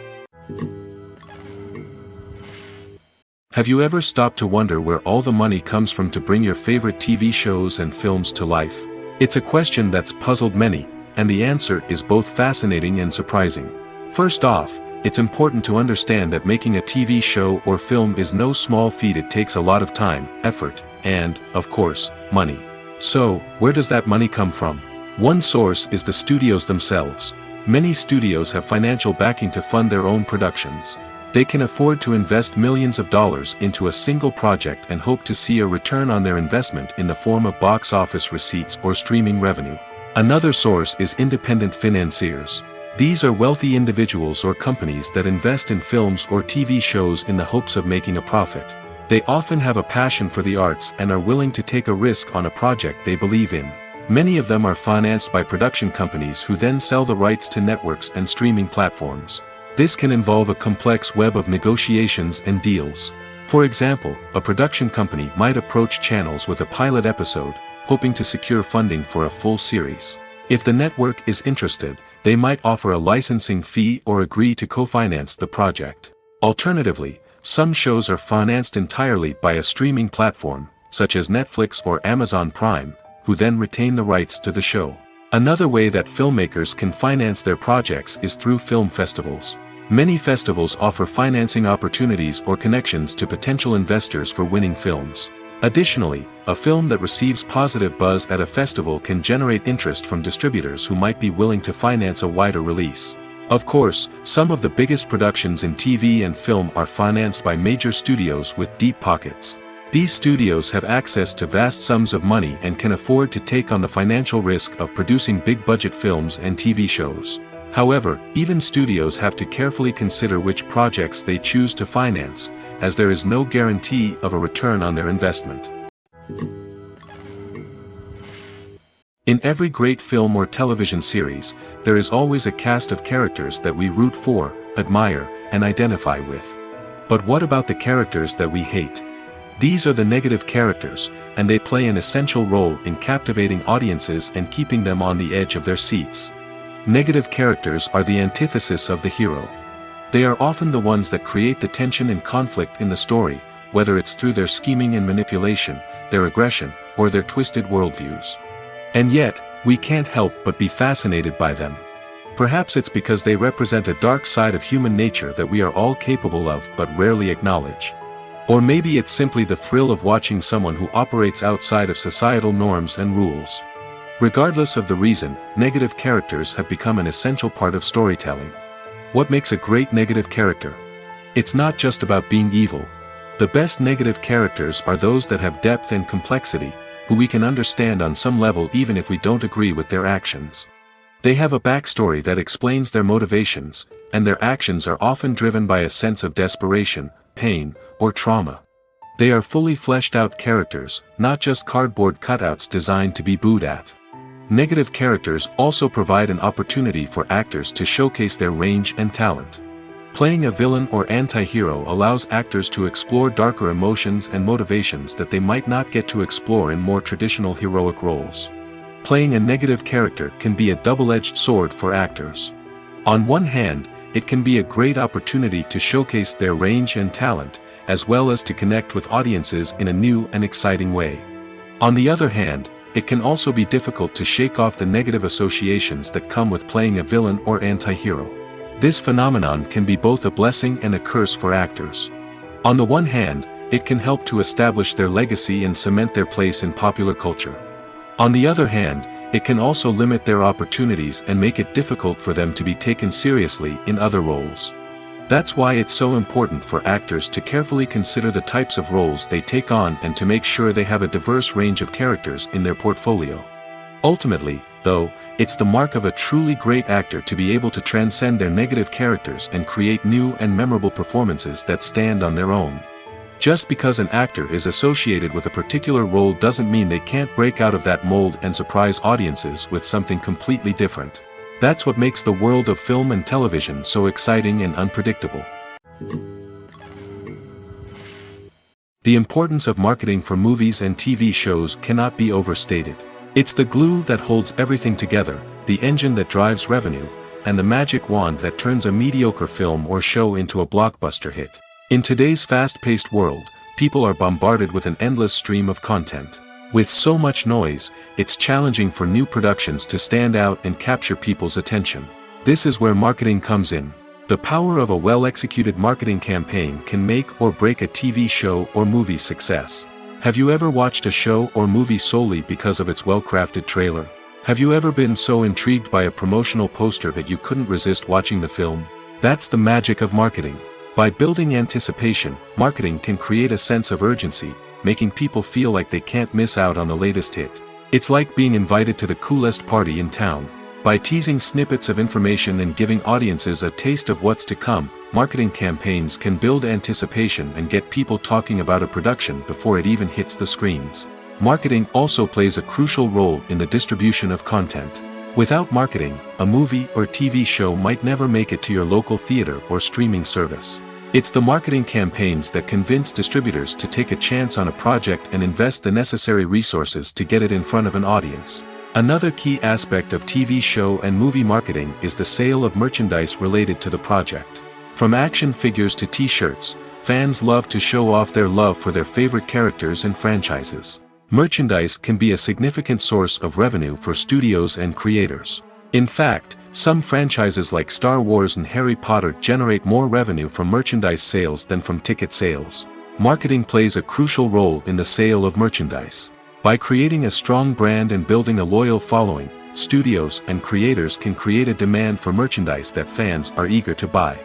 Have you ever stopped to wonder where all the money comes from to bring your favorite TV shows and films to life? It's a question that's puzzled many, and the answer is both fascinating and surprising. First off, it's important to understand that making a TV show or film is no small feat. It takes a lot of time, effort, and, of course, money. So, where does that money come from? One source is the studios themselves. Many studios have financial backing to fund their own productions. They can afford to invest millions of dollars into a single project and hope to see a return on their investment in the form of box office receipts or streaming revenue. Another source is independent financiers. These are wealthy individuals or companies that invest in films or TV shows in the hopes of making a profit. They often have a passion for the arts and are willing to take a risk on a project they believe in. Many of them are financed by production companies who then sell the rights to networks and streaming platforms. This can involve a complex web of negotiations and deals. For example, a production company might approach channels with a pilot episode, hoping to secure funding for a full series. If the network is interested, they might offer a licensing fee or agree to co-finance the project. Alternatively, some shows are financed entirely by a streaming platform, such as Netflix or Amazon Prime, who then retain the rights to the show. Another way that filmmakers can finance their projects is through film festivals. Many festivals offer financing opportunities or connections to potential investors for winning films. Additionally, a film that receives positive buzz at a festival can generate interest from distributors who might be willing to finance a wider release. Of course, some of the biggest productions in TV and film are financed by major studios with deep pockets. These studios have access to vast sums of money and can afford to take on the financial risk of producing big-budget films and TV shows. However, even studios have to carefully consider which projects they choose to finance, as there is no guarantee of a return on their investment. In every great film or television series, there is always a cast of characters that we root for, admire, and identify with. But what about the characters that we hate? These are the negative characters, and they play an essential role in captivating audiences and keeping them on the edge of their seats. Negative characters are the antithesis of the hero. They are often the ones that create the tension and conflict in the story, whether it's through their scheming and manipulation, their aggression, or their twisted worldviews. And yet, we can't help but be fascinated by them. Perhaps it's because they represent a dark side of human nature that we are all capable of but rarely acknowledge. Or maybe it's simply the thrill of watching someone who operates outside of societal norms and rules. Regardless of the reason, negative characters have become an essential part of storytelling. What makes a great negative character? It's not just about being evil. The best negative characters are those that have depth and complexity, who we can understand on some level even if we don't agree with their actions. They have a backstory that explains their motivations, and their actions are often driven by a sense of desperation, pain, or trauma. They are fully fleshed out characters, not just cardboard cutouts designed to be booed at. Negative characters also provide an opportunity for actors to showcase their range and talent. Playing a villain or anti-hero allows actors to explore darker emotions and motivations that they might not get to explore in more traditional heroic roles. Playing a negative character can be a double-edged sword for actors. On one hand, it can be a great opportunity to showcase their range and talent, as well as to connect with audiences in a new and exciting way. On the other hand, it can also be difficult to shake off the negative associations that come with playing a villain or anti-hero. This phenomenon can be both a blessing and a curse for actors. On the one hand, it can help to establish their legacy and cement their place in popular culture. On the other hand, it can also limit their opportunities and make it difficult for them to be taken seriously in other roles. That's why it's so important for actors to carefully consider the types of roles they take on and to make sure they have a diverse range of characters in their portfolio. Ultimately, though, it's the mark of a truly great actor to be able to transcend their negative characters and create new and memorable performances that stand on their own. Just because an actor is associated with a particular role doesn't mean they can't break out of that mold and surprise audiences with something completely different. That's what makes the world of film and television so exciting and unpredictable. The importance of marketing for movies and TV shows cannot be overstated. It's the glue that holds everything together, the engine that drives revenue, and the magic wand that turns a mediocre film or show into a blockbuster hit. In today's fast-paced world, people are bombarded with an endless stream of content. With so much noise, it's challenging for new productions to stand out and capture people's attention. This is where marketing comes in. The power of a well-executed marketing campaign can make or break a TV show or movie's success. Have you ever watched a show or movie solely because of its well-crafted trailer? Have you ever been so intrigued by a promotional poster that you couldn't resist watching the film? That's the magic of marketing. By building anticipation, marketing can create a sense of urgency, making people feel like they can't miss out on the latest hit. It's like being invited to the coolest party in town. By teasing snippets of information and giving audiences a taste of what's to come, marketing campaigns can build anticipation and get people talking about a production before it even hits the screens. Marketing also plays a crucial role in the distribution of content. Without marketing, a movie or TV show might never make it to your local theater or streaming service. It's the marketing campaigns that convince distributors to take a chance on a project and invest the necessary resources to get it in front of an audience. Another key aspect of TV show and movie marketing is the sale of merchandise related to the project. From action figures to t-shirts, fans love to show off their love for their favorite characters and franchises. Merchandise can be a significant source of revenue for studios and creators. In fact, some franchises like Star Wars and Harry Potter generate more revenue from merchandise sales than from ticket sales. Marketing plays a crucial role in the sale of merchandise. By creating a strong brand and building a loyal following, studios and creators can create a demand for merchandise that fans are eager to buy.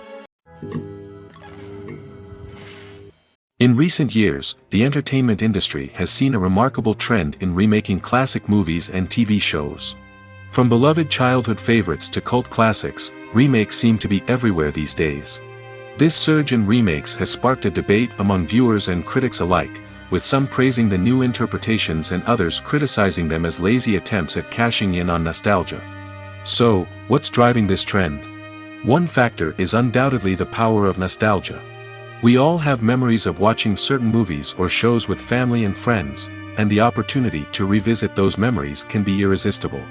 In recent years, the entertainment industry has seen a remarkable trend in remaking classic movies and TV shows. From beloved childhood favorites to cult classics, remakes seem to be everywhere these days. This surge in remakes has sparked a debate among viewers and critics alike, with some praising the new interpretations and others criticizing them as lazy attempts at cashing in on nostalgia. So, what's driving this trend? One factor is undoubtedly the power of nostalgia. We all have memories of watching certain movies or shows with family and friends, and the opportunity to revisit those memories can be irresistible.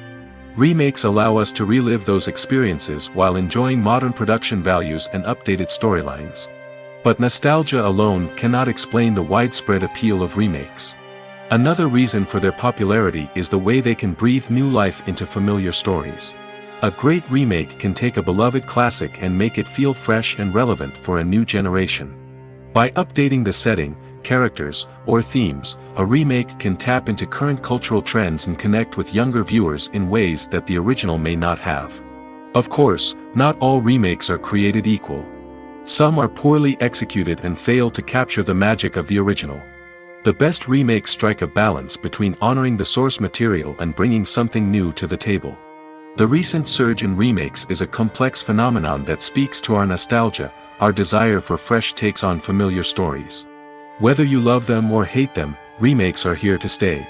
Remakes allow us to relive those experiences while enjoying modern production values and updated storylines. But nostalgia alone cannot explain the widespread appeal of remakes. Another reason for their popularity is the way they can breathe new life into familiar stories. A great remake can take a beloved classic and make it feel fresh and relevant for a new generation. By updating the setting, characters, or themes, a remake can tap into current cultural trends and connect with younger viewers in ways that the original may not have. Of course, not all remakes are created equal. Some are poorly executed and fail to capture the magic of the original. The best remakes strike a balance between honoring the source material and bringing something new to the table. The recent surge in remakes is a complex phenomenon that speaks to our nostalgia, our desire for fresh takes on familiar stories. Whether you love them or hate them, remakes are here to stay.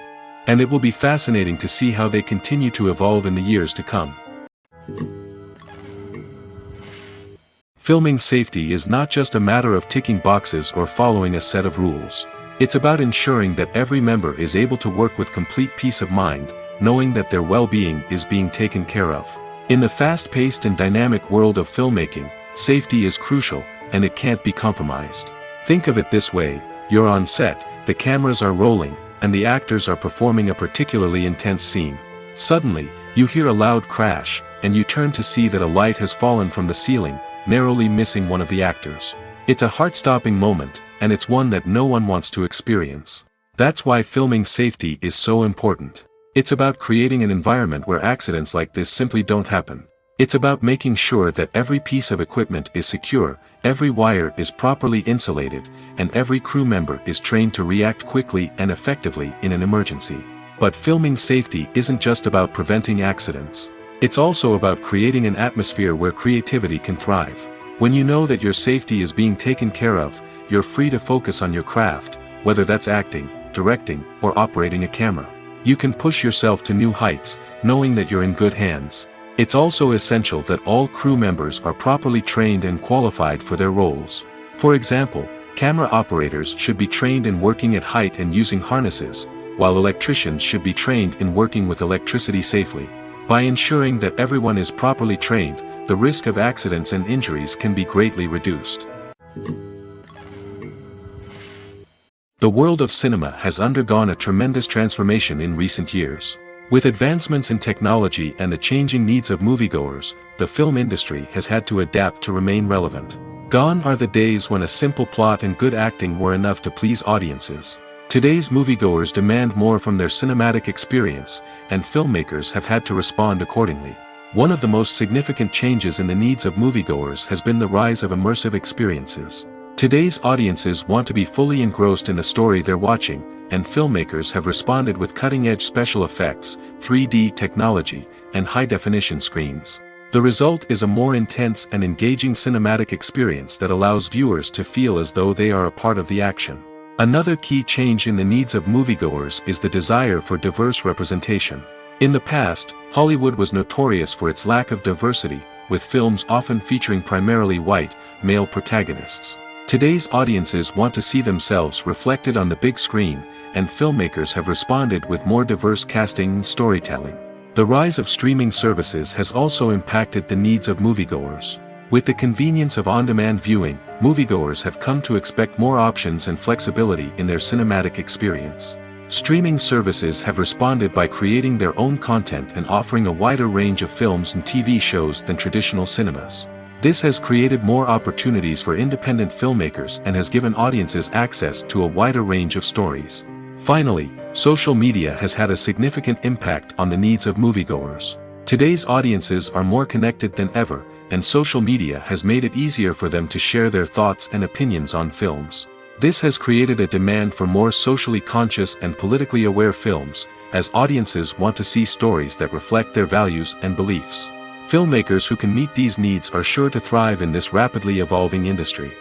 And it will be fascinating to see how they continue to evolve in the years to come. Filming safety is not just a matter of ticking boxes or following a set of rules. It's about ensuring that every member is able to work with complete peace of mind, knowing that their well-being is being taken care of. In the fast-paced and dynamic world of filmmaking, safety is crucial, and it can't be compromised. Think of it this way: you're on set, the cameras are rolling, and the actors are performing a particularly intense scene. Suddenly, you hear a loud crash, and you turn to see that a light has fallen from the ceiling, narrowly missing one of the actors. It's a heart-stopping moment, and it's one that no one wants to experience. That's why filming safety is so important. It's about creating an environment where accidents like this simply don't happen. It's about making sure that every piece of equipment is secure, every wire is properly insulated, and every crew member is trained to react quickly and effectively in an emergency. But filming safety isn't just about preventing accidents. It's also about creating an atmosphere where creativity can thrive. When you know that your safety is being taken care of, you're free to focus on your craft, whether that's acting, directing, or operating a camera. You can push yourself to new heights, knowing that you're in good hands. It's also essential that all crew members are properly trained and qualified for their roles. For example, camera operators should be trained in working at height and using harnesses, while electricians should be trained in working with electricity safely. By ensuring that everyone is properly trained, the risk of accidents and injuries can be greatly reduced. The world of cinema has undergone a tremendous transformation in recent years. With advancements in technology and the changing needs of moviegoers, the film industry has had to adapt to remain relevant. Gone are the days when a simple plot and good acting were enough to please audiences. Today's moviegoers demand more from their cinematic experience, and filmmakers have had to respond accordingly. One of the most significant changes in the needs of moviegoers has been the rise of immersive experiences. Today's audiences want to be fully engrossed in the story they're watching, and filmmakers have responded with cutting-edge special effects, 3D technology, and high-definition screens. The result is a more intense and engaging cinematic experience that allows viewers to feel as though they are a part of the action. Another key change in the needs of moviegoers is the desire for diverse representation. In the past, Hollywood was notorious for its lack of diversity, with films often featuring primarily white, male protagonists. Today's audiences want to see themselves reflected on the big screen, and filmmakers have responded with more diverse casting and storytelling. The rise of streaming services has also impacted the needs of moviegoers. With the convenience of on-demand viewing, moviegoers have come to expect more options and flexibility in their cinematic experience. Streaming services have responded by creating their own content and offering a wider range of films and TV shows than traditional cinemas. This has created more opportunities for independent filmmakers and has given audiences access to a wider range of stories. Finally, social media has had a significant impact on the needs of moviegoers. Today's audiences are more connected than ever, and social media has made it easier for them to share their thoughts and opinions on films. This has created a demand for more socially conscious and politically aware films, as audiences want to see stories that reflect their values and beliefs. Filmmakers who can meet these needs are sure to thrive in this rapidly evolving industry.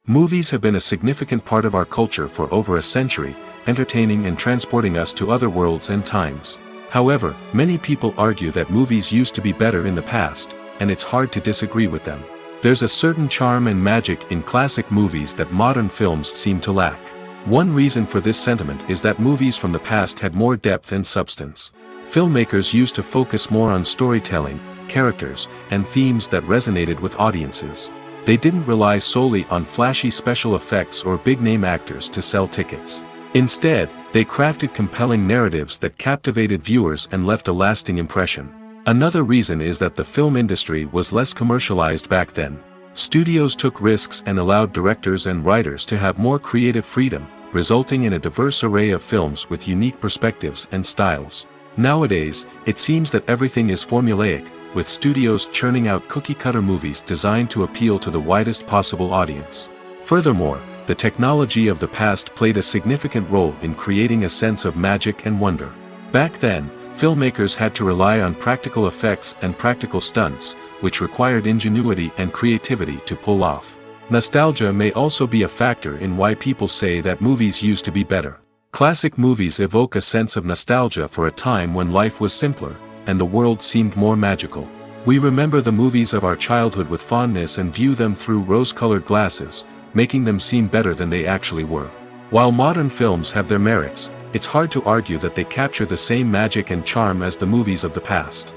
Movies have been a significant part of our culture for over a century, entertaining and transporting us to other worlds and times. However, many people argue that movies used to be better in the past, and it's hard to disagree with them. There's a certain charm and magic in classic movies that modern films seem to lack. One reason for this sentiment is that movies from the past had more depth and substance. Filmmakers used to focus more on storytelling, characters, and themes that resonated with audiences. They didn't rely solely on flashy special effects or big-name actors to sell tickets. Instead, they crafted compelling narratives that captivated viewers and left a lasting impression. Another reason is that the film industry was less commercialized back then. Studios took risks and allowed directors and writers to have more creative freedom, resulting in a diverse array of films with unique perspectives and styles. Nowadays, it seems that everything is formulaic, with studios churning out cookie-cutter movies designed to appeal to the widest possible audience. Furthermore, the technology of the past played a significant role in creating a sense of magic and wonder. Back then, filmmakers had to rely on practical effects and practical stunts, which required ingenuity and creativity to pull off. Nostalgia may also be a factor in why people say that movies used to be better. Classic movies evoke a sense of nostalgia for a time when life was simpler, and the world seemed more magical. We remember the movies of our childhood with fondness and view them through rose-colored glasses, making them seem better than they actually were. While modern films have their merits, it's hard to argue that they capture the same magic and charm as the movies of the past.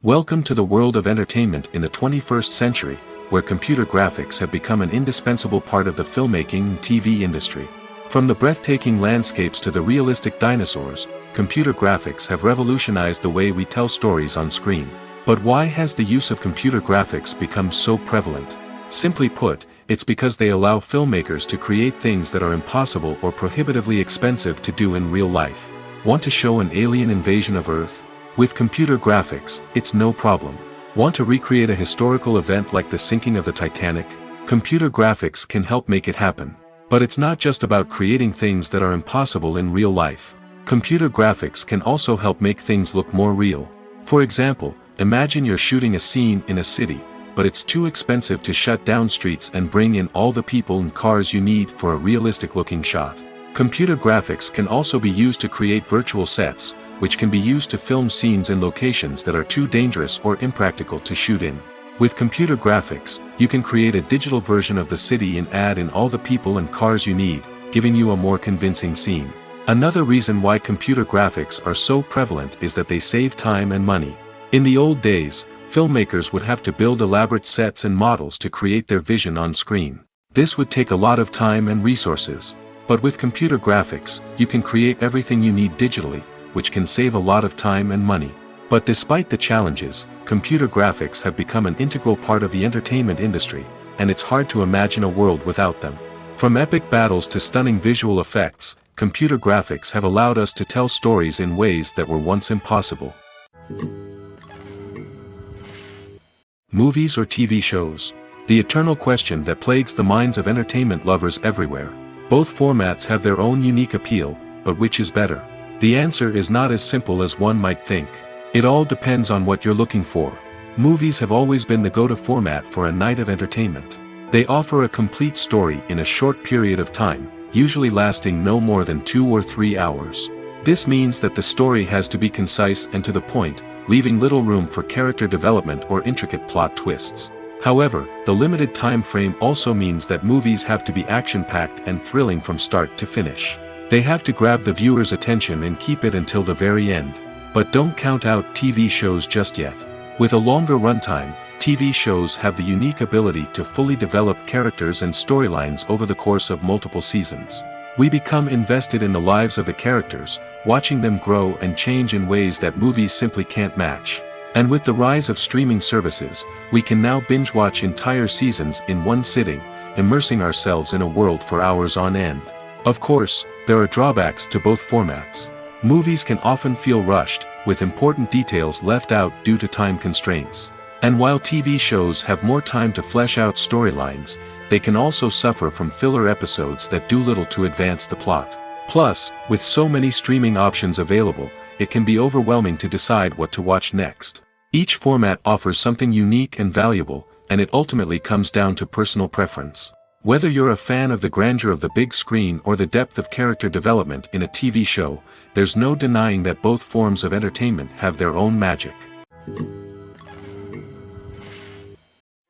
Welcome to the world of entertainment in the 21st century, where computer graphics have become an indispensable part of the filmmaking and TV industry. From the breathtaking landscapes to the realistic dinosaurs, computer graphics have revolutionized the way we tell stories on screen. But why has the use of computer graphics become so prevalent? Simply put, it's because they allow filmmakers to create things that are impossible or prohibitively expensive to do in real life. Want to show an alien invasion of Earth? With computer graphics, it's no problem. Want to recreate a historical event like the sinking of the Titanic? Computer graphics can help make it happen. But it's not just about creating things that are impossible in real life. Computer graphics can also help make things look more real. For example, imagine you're shooting a scene in a city, but it's too expensive to shut down streets and bring in all the people and cars you need for a realistic-looking shot. Computer graphics can also be used to create virtual sets, which can be used to film scenes in locations that are too dangerous or impractical to shoot in. With computer graphics, you can create a digital version of the city and add in all the people and cars you need, giving you a more convincing scene. Another reason why computer graphics are so prevalent is that they save time and money. In the old days, filmmakers would have to build elaborate sets and models to create their vision on screen. This would take a lot of time and resources. But with computer graphics, you can create everything you need digitally, which can save a lot of time and money. But despite the challenges, computer graphics have become an integral part of the entertainment industry, and it's hard to imagine a world without them. From epic battles to stunning visual effects, computer graphics have allowed us to tell stories in ways that were once impossible. Movies or TV shows? The eternal question that plagues the minds of entertainment lovers everywhere. Both formats have their own unique appeal, but which is better? The answer is not as simple as one might think. It all depends on what you're looking for. Movies have always been the go-to format for a night of entertainment. They offer a complete story in a short period of time, usually lasting no more than 2 or 3 hours. This means that the story has to be concise and to the point, leaving little room for character development or intricate plot twists. However, the limited time frame also means that movies have to be action-packed and thrilling from start to finish. They have to grab the viewer's attention and keep it until the very end. But don't count out TV shows just yet. With a longer runtime, TV shows have the unique ability to fully develop characters and storylines over the course of multiple seasons. We become invested in the lives of the characters, watching them grow and change in ways that movies simply can't match. And with the rise of streaming services, we can now binge-watch entire seasons in one sitting, immersing ourselves in a world for hours on end. Of course, there are drawbacks to both formats. Movies can often feel rushed, with important details left out due to time constraints. And while TV shows have more time to flesh out storylines, they can also suffer from filler episodes that do little to advance the plot. Plus, with so many streaming options available, it can be overwhelming to decide what to watch next. Each format offers something unique and valuable, and it ultimately comes down to personal preference. Whether you're a fan of the grandeur of the big screen or the depth of character development in a TV show, there's no denying that both forms of entertainment have their own magic.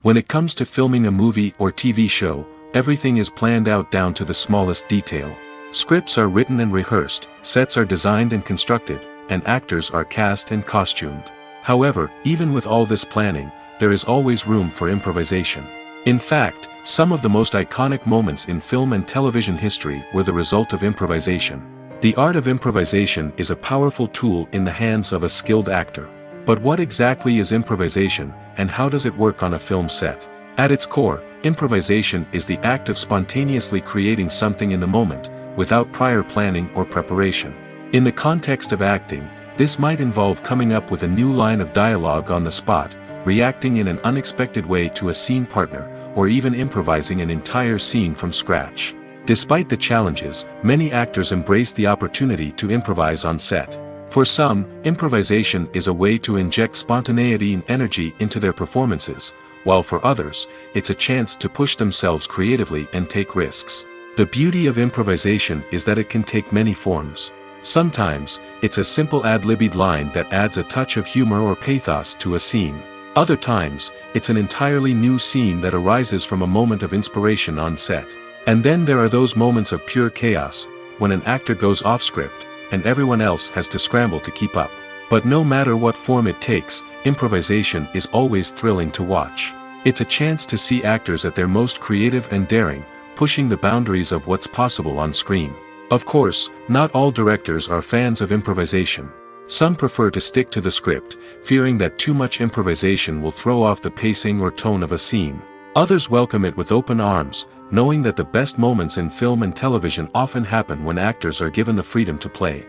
When it comes to filming a movie or TV show, everything is planned out down to the smallest detail. Scripts are written and rehearsed, sets are designed and constructed, and actors are cast and costumed. However, even with all this planning, there is always room for improvisation. In fact, some of the most iconic moments in film and television history were the result of improvisation. The art of improvisation is a powerful tool in the hands of a skilled actor. But what exactly is improvisation, and how does it work on a film set? At its core, improvisation is the act of spontaneously creating something in the moment, without prior planning or preparation. In the context of acting, this might involve coming up with a new line of dialogue on the spot, reacting in an unexpected way to a scene partner, or even improvising an entire scene from scratch. Despite the challenges, many actors embrace the opportunity to improvise on set. For some, improvisation is a way to inject spontaneity and energy into their performances, while for others, it's a chance to push themselves creatively and take risks. The beauty of improvisation is that it can take many forms. Sometimes, it's a simple ad-libbed line that adds a touch of humor or pathos to a scene. Other times, it's an entirely new scene that arises from a moment of inspiration on set. And then there are those moments of pure chaos, when an actor goes off script, and everyone else has to scramble to keep up. But no matter what form it takes, improvisation is always thrilling to watch. It's a chance to see actors at their most creative and daring, pushing the boundaries of what's possible on screen. Of course, not all directors are fans of improvisation. Some prefer to stick to the script, fearing that too much improvisation will throw off the pacing or tone of a scene. Others welcome it with open arms, knowing that the best moments in film and television often happen when actors are given the freedom to play.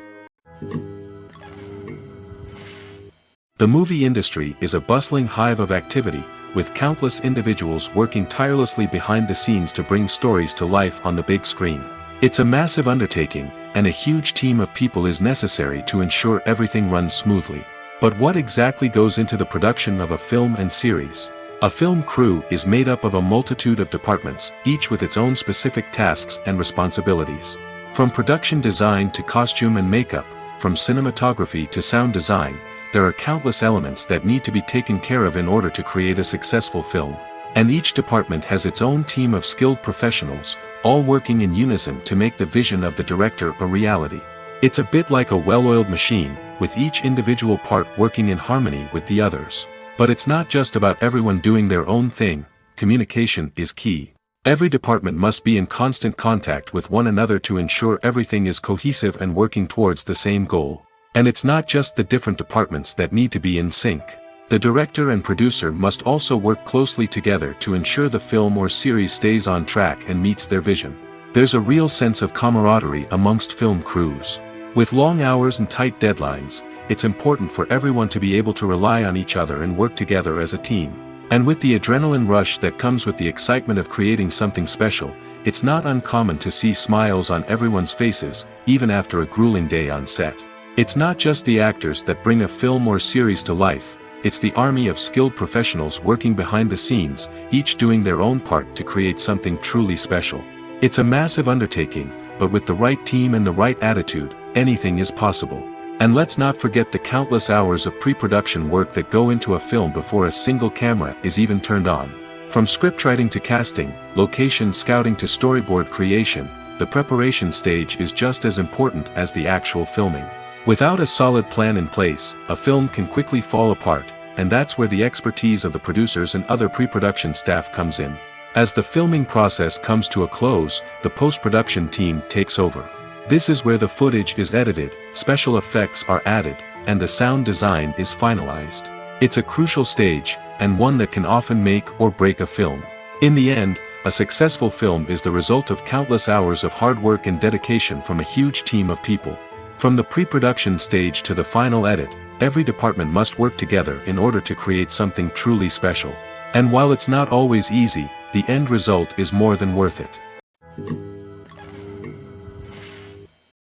The movie industry is a bustling hive of activity, with countless individuals working tirelessly behind the scenes to bring stories to life on the big screen. It's a massive undertaking, and a huge team of people is necessary to ensure everything runs smoothly. But what exactly goes into the production of a film and series? A film crew is made up of a multitude of departments, each with its own specific tasks and responsibilities. From production design to costume and makeup, from cinematography to sound design, there are countless elements that need to be taken care of in order to create a successful film. And each department has its own team of skilled professionals, all working in unison to make the vision of the director a reality. It's a bit like a well-oiled machine, with each individual part working in harmony with the others. But it's not just about everyone doing their own thing. Communication is key. Every department must be in constant contact with one another to ensure everything is cohesive and working towards the same goal. And it's not just the different departments that need to be in sync. The director and producer must also work closely together to ensure the film or series stays on track and meets their vision. There's a real sense of camaraderie amongst film crews. With long hours and tight deadlines, it's important for everyone to be able to rely on each other and work together as a team. And with the adrenaline rush that comes with the excitement of creating something special, it's not uncommon to see smiles on everyone's faces, even after a grueling day on set. It's not just the actors that bring a film or series to life, it's the army of skilled professionals working behind the scenes, each doing their own part to create something truly special. It's a massive undertaking, but with the right team and the right attitude, anything is possible. And let's not forget the countless hours of pre-production work that go into a film before a single camera is even turned on. From scriptwriting to casting, location scouting to storyboard creation, the preparation stage is just as important as the actual filming. Without a solid plan in place, a film can quickly fall apart, and that's where the expertise of the producers and other pre-production staff comes in. As the filming process comes to a close, the post-production team takes over. This is where the footage is edited, special effects are added, and the sound design is finalized. It's a crucial stage, and one that can often make or break a film. In the end, a successful film is the result of countless hours of hard work and dedication from a huge team of people. From the pre-production stage to the final edit, every department must work together in order to create something truly special. And while it's not always easy, the end result is more than worth it.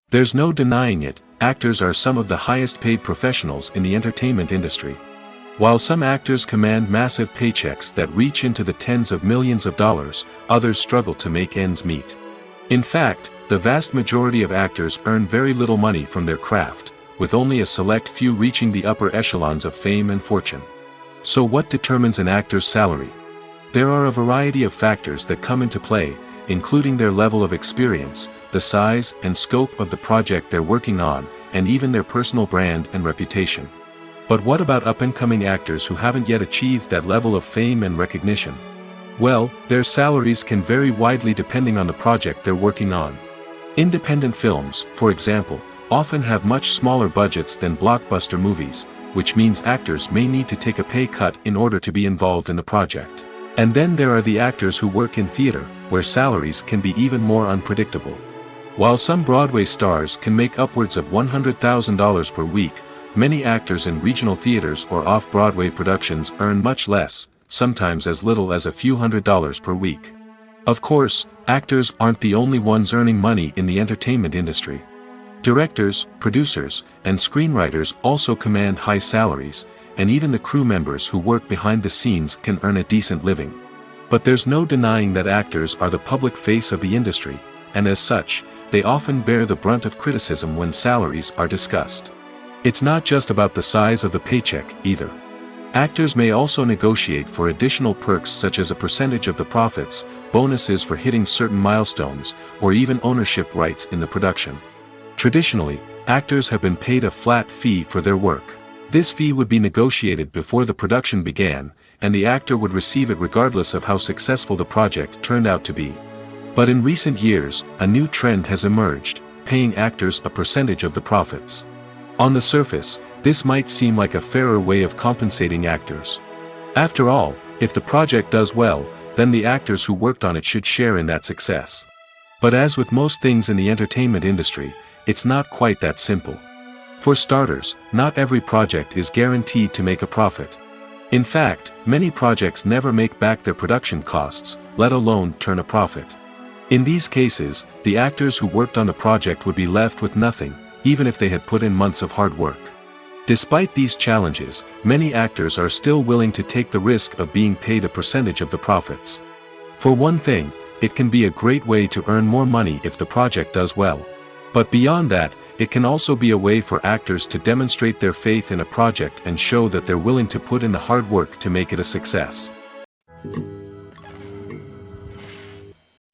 There's no denying it, actors are some of the highest paid professionals in the entertainment industry. While some actors command massive paychecks that reach into the tens of millions of dollars, others struggle to make ends meet. In fact, the vast majority of actors earn very little money from their craft, with only a select few reaching the upper echelons of fame and fortune. So what determines an actor's salary? There are a variety of factors that come into play, including their level of experience, the size and scope of the project they're working on, and even their personal brand and reputation. But what about up-and-coming actors who haven't yet achieved that level of fame and recognition? Well, their salaries can vary widely depending on the project they're working on. Independent films, for example, often have much smaller budgets than blockbuster movies, which means actors may need to take a pay cut in order to be involved in the project. And then there are the actors who work in theater, where salaries can be even more unpredictable. While some Broadway stars can make upwards of $100,000 per week, many actors in regional theaters or off-Broadway productions earn much less, sometimes as little as a few $100s per week. Of course, actors aren't the only ones earning money in the entertainment industry. Directors, producers, and screenwriters also command high salaries, and even the crew members who work behind the scenes can earn a decent living. But there's no denying that actors are the public face of the industry, and as such, they often bear the brunt of criticism when salaries are discussed. It's not just about the size of the paycheck, either. Actors may also negotiate for additional perks such as a percentage of the profits, bonuses for hitting certain milestones, or even ownership rights in the production. Traditionally, actors have been paid a flat fee for their work. This fee would be negotiated before the production began, and the actor would receive it regardless of how successful the project turned out to be. But in recent years, a new trend has emerged, paying actors a percentage of the profits. On the surface, this might seem like a fairer way of compensating actors. After all, if the project does well, then the actors who worked on it should share in that success. But as with most things in the entertainment industry, it's not quite that simple. For starters, not every project is guaranteed to make a profit. In fact, many projects never make back their production costs, let alone turn a profit. In these cases, the actors who worked on the project would be left with nothing, even if they had put in months of hard work. Despite these challenges, many actors are still willing to take the risk of being paid a percentage of the profits. For one thing, it can be a great way to earn more money if the project does well. But beyond that, it can also be a way for actors to demonstrate their faith in a project and show that they're willing to put in the hard work to make it a success.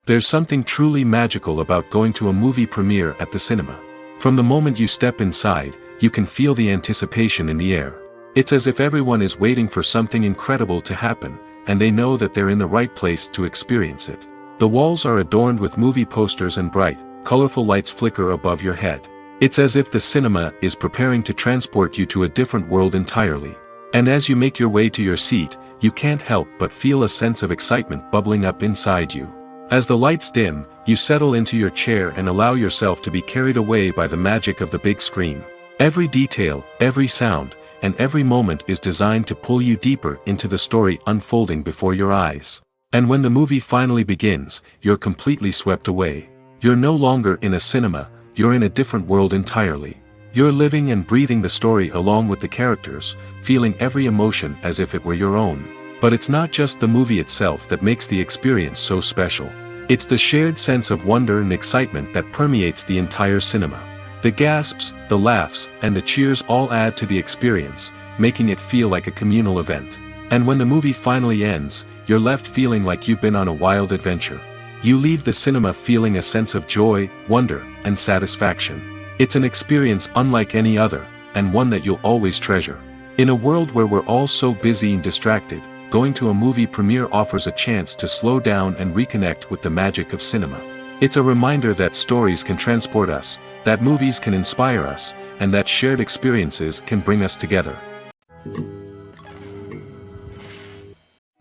There's something truly magical about going to a movie premiere at the cinema. From the moment you step inside, you can feel the anticipation in the air. It's as if everyone is waiting for something incredible to happen, and they know that they're in the right place to experience it. The walls are adorned with movie posters and bright, colorful lights flicker above your head. It's as if the cinema is preparing to transport you to a different world entirely. And as you make your way to your seat, you can't help but feel a sense of excitement bubbling up inside you. As the lights dim, you settle into your chair and allow yourself to be carried away by the magic of the big screen. Every detail, every sound, and every moment is designed to pull you deeper into the story unfolding before your eyes. And when the movie finally begins, you're completely swept away. You're no longer in a cinema, you're in a different world entirely. You're living and breathing the story along with the characters, feeling every emotion as if it were your own. But it's not just the movie itself that makes the experience so special. It's the shared sense of wonder and excitement that permeates the entire cinema. The gasps, the laughs, and the cheers all add to the experience, making it feel like a communal event. And when the movie finally ends, you're left feeling like you've been on a wild adventure. You leave the cinema feeling a sense of joy, wonder, and satisfaction. It's an experience unlike any other, and one that you'll always treasure. In a world where we're all so busy and distracted, going to a movie premiere offers a chance to slow down and reconnect with the magic of cinema. It's a reminder that stories can transport us, that movies can inspire us, and that shared experiences can bring us together.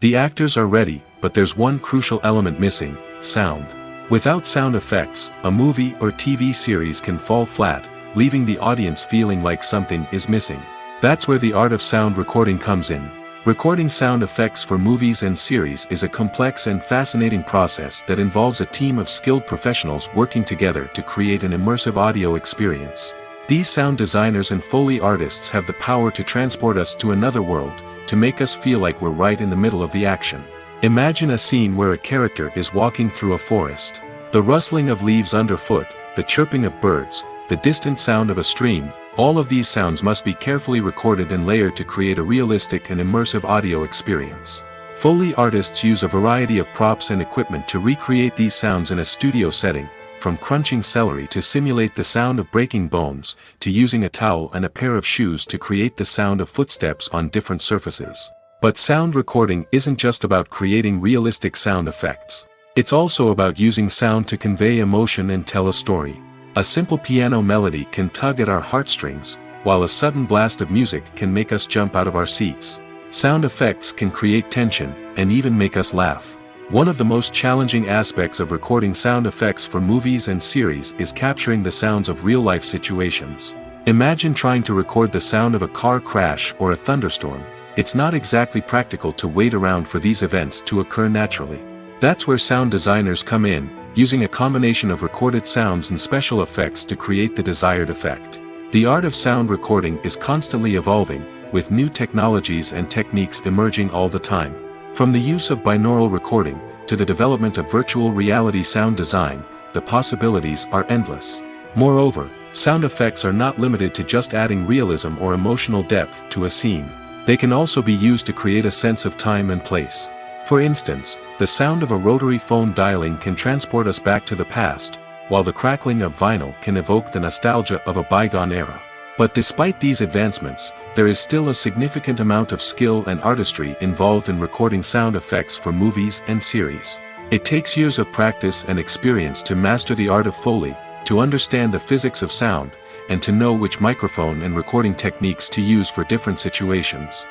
The actors are ready, but there's one crucial element missing: sound. Without sound effects, a movie or TV series can fall flat, leaving the audience feeling like something is missing. That's where the art of sound recording comes in. Recording sound effects for movies and series is a complex and fascinating process that involves a team of skilled professionals working together to create an immersive audio experience. These sound designers and Foley artists have the power to transport us to another world, to make us feel like we're right in the middle of the action. Imagine a scene where a character is walking through a forest. The rustling of leaves underfoot, the chirping of birds, the distant sound of a stream, all of these sounds must be carefully recorded and layered to create a realistic and immersive audio experience. Foley artists use a variety of props and equipment to recreate these sounds in a studio setting, from crunching celery to simulate the sound of breaking bones, to using a towel and a pair of shoes to create the sound of footsteps on different surfaces. But sound recording isn't just about creating realistic sound effects. It's also about using sound to convey emotion and tell a story. A simple piano melody can tug at our heartstrings, while a sudden blast of music can make us jump out of our seats. Sound effects can create tension, and even make us laugh. One of the most challenging aspects of recording sound effects for movies and series is capturing the sounds of real-life situations. Imagine trying to record the sound of a car crash or a thunderstorm. It's not exactly practical to wait around for these events to occur naturally. That's where sound designers come in, using a combination of recorded sounds and special effects to create the desired effect. The art of sound recording is constantly evolving, with new technologies and techniques emerging all the time. From the use of binaural recording, to the development of virtual reality sound design, the possibilities are endless. Moreover, sound effects are not limited to just adding realism or emotional depth to a scene. They can also be used to create a sense of time and place. For instance, the sound of a rotary phone dialing can transport us back to the past, while the crackling of vinyl can evoke the nostalgia of a bygone era. But despite these advancements, there is still a significant amount of skill and artistry involved in recording sound effects for movies and series. It takes years of practice and experience to master the art of Foley, to understand the physics of sound, and to know which microphone and recording techniques to use for different situations.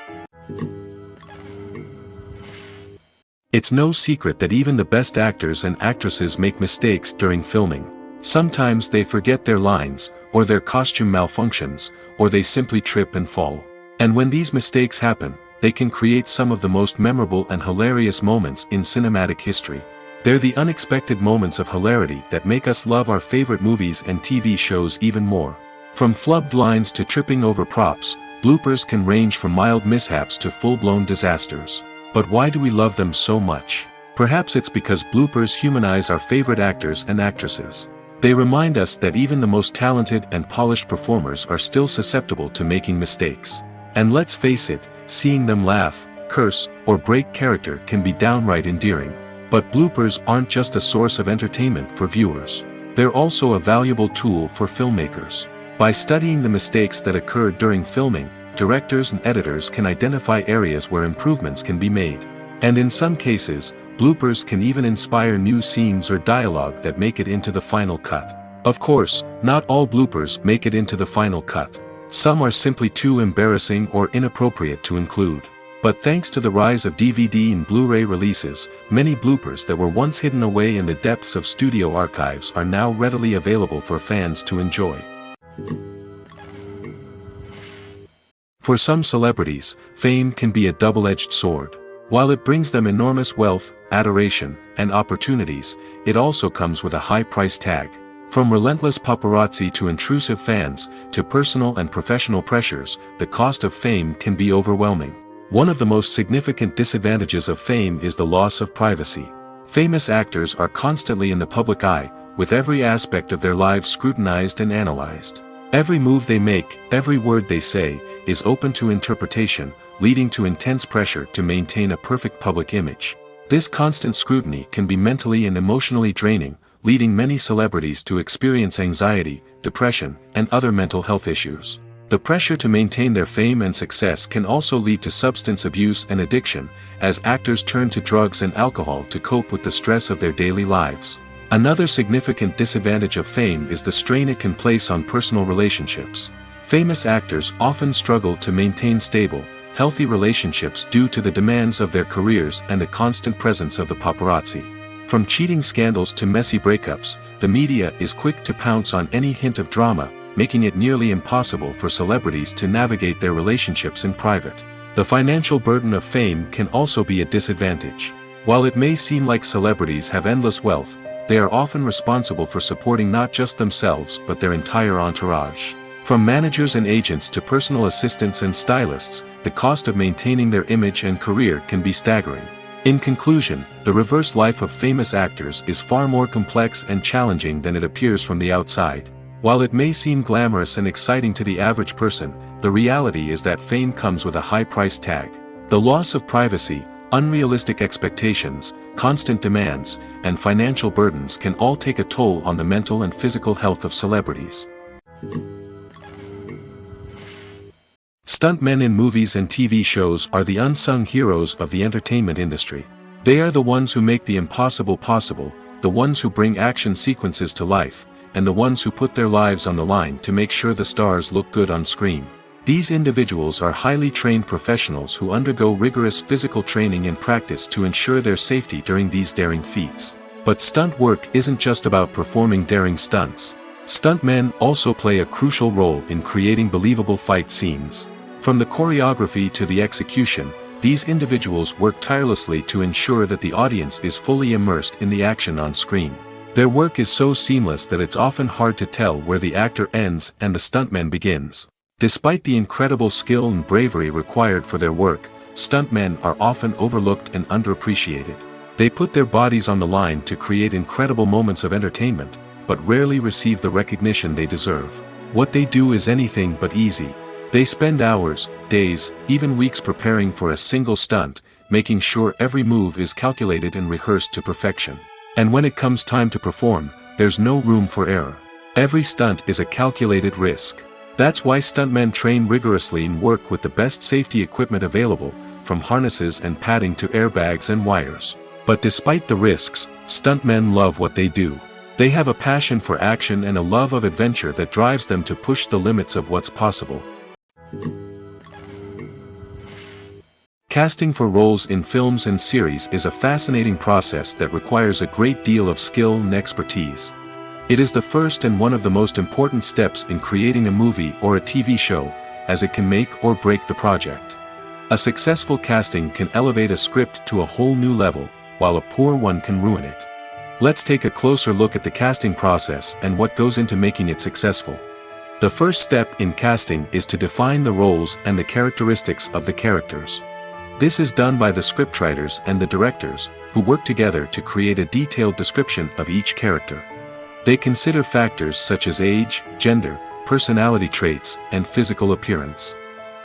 It's no secret that even the best actors and actresses make mistakes during filming. Sometimes they forget their lines, or their costume malfunctions, or they simply trip and fall. And when these mistakes happen, they can create some of the most memorable and hilarious moments in cinematic history. They're the unexpected moments of hilarity that make us love our favorite movies and TV shows even more. From flubbed lines to tripping over props, bloopers can range from mild mishaps to full-blown disasters. But why do we love them so much? Perhaps it's because bloopers humanize our favorite actors and actresses. They remind us that even the most talented and polished performers are still susceptible to making mistakes. And let's face it, seeing them laugh, curse, or break character can be downright endearing. But bloopers aren't just a source of entertainment for viewers. They're also a valuable tool for filmmakers. By studying the mistakes that occurred during filming, directors and editors can identify areas where improvements can be made. And in some cases, bloopers can even inspire new scenes or dialogue that make it into the final cut. Of course, not all bloopers make it into the final cut. Some are simply too embarrassing or inappropriate to include. But thanks to the rise of DVD and Blu-ray releases, many bloopers that were once hidden away in the depths of studio archives are now readily available for fans to enjoy. For some celebrities, fame can be a double-edged sword. While it brings them enormous wealth, adoration, and opportunities, it also comes with a high price tag. From relentless paparazzi to intrusive fans, to personal and professional pressures, the cost of fame can be overwhelming. One of the most significant disadvantages of fame is the loss of privacy. Famous actors are constantly in the public eye, with every aspect of their lives scrutinized and analyzed. Every move they make, every word they say, is open to interpretation, leading to intense pressure to maintain a perfect public image. This constant scrutiny can be mentally and emotionally draining, leading many celebrities to experience anxiety, depression, and other mental health issues. The pressure to maintain their fame and success can also lead to substance abuse and addiction, as actors turn to drugs and alcohol to cope with the stress of their daily lives. Another significant disadvantage of fame is the strain it can place on personal relationships. Famous actors often struggle to maintain stable, healthy relationships due to the demands of their careers and the constant presence of the paparazzi. From cheating scandals to messy breakups, the media is quick to pounce on any hint of drama, making it nearly impossible for celebrities to navigate their relationships in private. The financial burden of fame can also be a disadvantage. While it may seem like celebrities have endless wealth, they are often responsible for supporting not just themselves but their entire entourage. From managers and agents to personal assistants and stylists, the cost of maintaining their image and career can be staggering. In conclusion, the reverse life of famous actors is far more complex and challenging than it appears from the outside. While it may seem glamorous and exciting to the average person, the reality is that fame comes with a high price tag. The loss of privacy, unrealistic expectations, constant demands, and financial burdens can all take a toll on the mental and physical health of celebrities. Stuntmen in movies and TV shows are the unsung heroes of the entertainment industry. They are the ones who make the impossible possible, the ones who bring action sequences to life, and the ones who put their lives on the line to make sure the stars look good on screen. These individuals are highly trained professionals who undergo rigorous physical training and practice to ensure their safety during these daring feats. But stunt work isn't just about performing daring stunts. Stuntmen also play a crucial role in creating believable fight scenes. From the choreography to the execution, these individuals work tirelessly to ensure that the audience is fully immersed in the action on screen. Their work is so seamless that it's often hard to tell where the actor ends and the stuntman begins. Despite the incredible skill and bravery required for their work, stuntmen are often overlooked and underappreciated. They put their bodies on the line to create incredible moments of entertainment, but rarely receive the recognition they deserve. What they do is anything but easy. They spend hours, days, even weeks preparing for a single stunt, making sure every move is calculated and rehearsed to perfection. And when it comes time to perform, there's no room for error. Every stunt is a calculated risk. That's why stuntmen train rigorously and work with the best safety equipment available, from harnesses and padding to airbags and wires. But despite the risks, stuntmen love what they do. They have a passion for action and a love of adventure that drives them to push the limits of what's possible. Casting for roles in films and series is a fascinating process that requires a great deal of skill and expertise. It is the first and one of the most important steps in creating a movie or a TV show, as it can make or break the project. A successful casting can elevate a script to a whole new level, while a poor one can ruin it. Let's take a closer look at the casting process and what goes into making it successful. The first step in casting is to define the roles and the characteristics of the characters. This is done by the scriptwriters and the directors, who work together to create a detailed description of each character. They consider factors such as age, gender, personality traits, and physical appearance.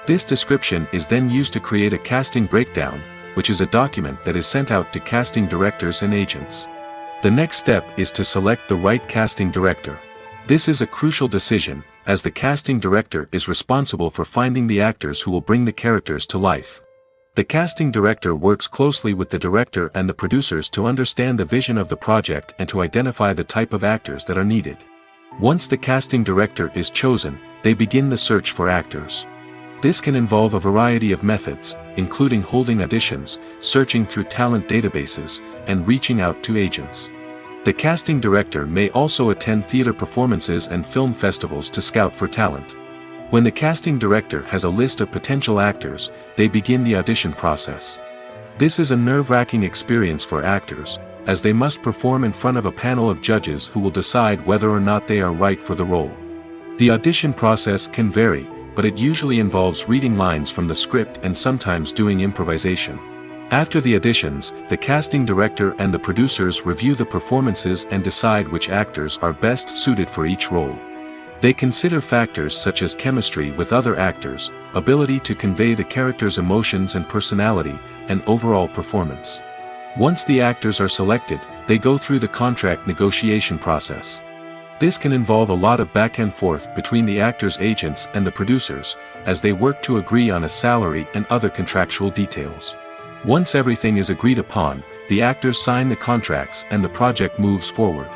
This description is then used to create a casting breakdown, which is a document that is sent out to casting directors and agents. The next step is to select the right casting director. This is a crucial decision, as the casting director is responsible for finding the actors who will bring the characters to life. The casting director works closely with the director and the producers to understand the vision of the project and to identify the type of actors that are needed. Once the casting director is chosen, they begin the search for actors. This can involve a variety of methods, including holding auditions, searching through talent databases, and reaching out to agents. The casting director may also attend theater performances and film festivals to scout for talent. When the casting director has a list of potential actors, they begin the audition process. This is a nerve-wracking experience for actors, as they must perform in front of a panel of judges who will decide whether or not they are right for the role. The audition process can vary, but it usually involves reading lines from the script and sometimes doing improvisation. After the auditions, the casting director and the producers review the performances and decide which actors are best suited for each role. They consider factors such as chemistry with other actors, ability to convey the character's emotions and personality, and overall performance. Once the actors are selected, they go through the contract negotiation process. This can involve a lot of back and forth between the actors' agents and the producers, as they work to agree on a salary and other contractual details. Once everything is agreed upon, the actors sign the contracts and the project moves forward.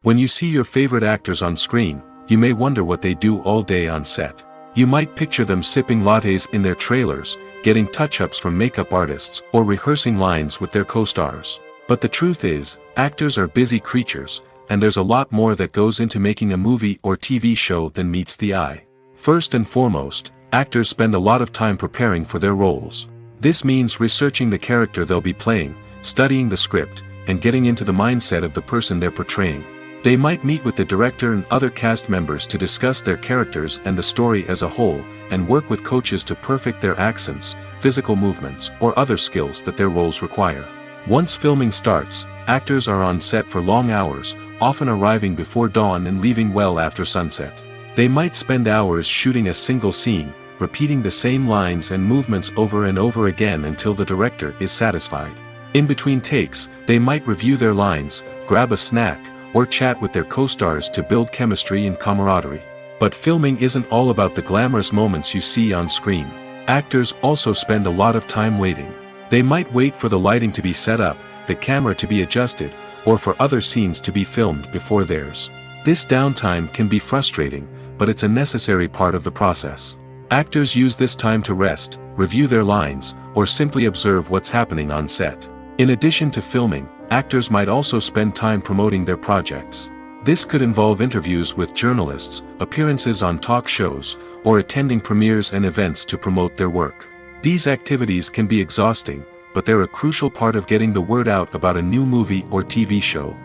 When you see your favorite actors on screen, you may wonder what they do all day on set. You might picture them sipping lattes in their trailers, getting touch-ups from makeup artists, or rehearsing lines with their co-stars. But the truth is, actors are busy creatures, and there's a lot more that goes into making a movie or TV show than meets the eye. First and foremost, actors spend a lot of time preparing for their roles. This means researching the character they'll be playing, studying the script, and getting into the mindset of the person they're portraying. They might meet with the director and other cast members to discuss their characters and the story as a whole, and work with coaches to perfect their accents, physical movements, or other skills that their roles require. Once filming starts, actors are on set for long hours, often arriving before dawn and leaving well after sunset. They might spend hours shooting a single scene, repeating the same lines and movements over and over again until the director is satisfied. In between takes, they might review their lines, grab a snack, or chat with their co-stars to build chemistry and camaraderie. But filming isn't all about the glamorous moments you see on screen. Actors also spend a lot of time waiting. They might wait for the lighting to be set up, the camera to be adjusted, or for other scenes to be filmed before theirs. This downtime can be frustrating, but it's a necessary part of the process. Actors use this time to rest, review their lines, or simply observe what's happening on set. In addition to filming, actors might also spend time promoting their projects. This could involve interviews with journalists, appearances on talk shows, or attending premieres and events to promote their work. These activities can be exhausting, but they're a crucial part of getting the word out about a new movie or TV show.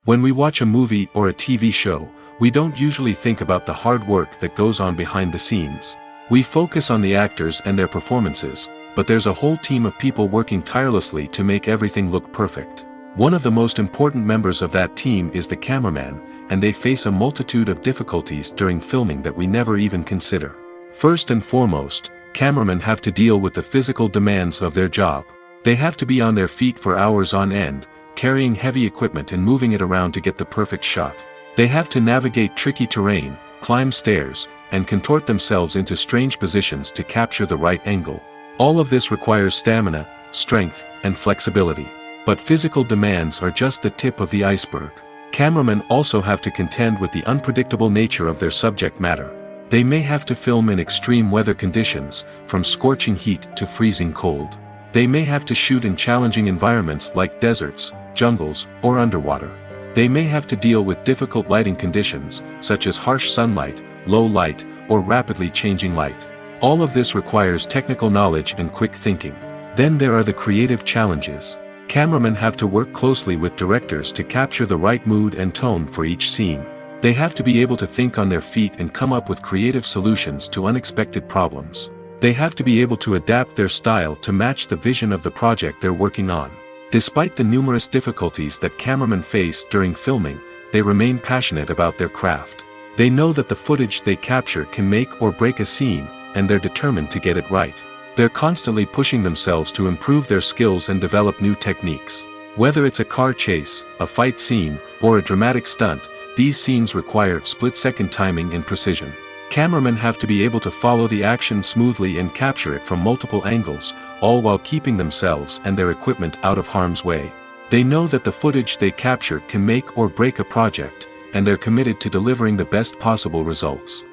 When we watch a movie or a TV show, we don't usually think about the hard work that goes on behind the scenes. We focus on the actors and their performances, but there's a whole team of people working tirelessly to make everything look perfect. One of the most important members of that team is the cameraman, and they face a multitude of difficulties during filming that we never even consider. First and foremost, cameramen have to deal with the physical demands of their job. They have to be on their feet for hours on end, carrying heavy equipment and moving it around to get the perfect shot. They have to navigate tricky terrain, climb stairs, and contort themselves into strange positions to capture the right angle. All of this requires stamina, strength, and flexibility. But physical demands are just the tip of the iceberg. Cameramen also have to contend with the unpredictable nature of their subject matter. They may have to film in extreme weather conditions, from scorching heat to freezing cold. They may have to shoot in challenging environments like deserts, jungles, or underwater. They may have to deal with difficult lighting conditions, such as harsh sunlight, low light, or rapidly changing light. All of this requires technical knowledge and quick thinking. Then there are the creative challenges. Cameramen have to work closely with directors to capture the right mood and tone for each scene. They have to be able to think on their feet and come up with creative solutions to unexpected problems. They have to be able to adapt their style to match the vision of the project they're working on. Despite the numerous difficulties that cameramen face during filming, they remain passionate about their craft. They know that the footage they capture can make or break a scene, and they're determined to get it right. They're constantly pushing themselves to improve their skills and develop new techniques. Whether it's a car chase, a fight scene, or a dramatic stunt, these scenes require split-second timing and precision. Cameramen have to be able to follow the action smoothly and capture it from multiple angles, all while keeping themselves and their equipment out of harm's way. They know that the footage they capture can make or break a project, and they're committed to delivering the best possible results.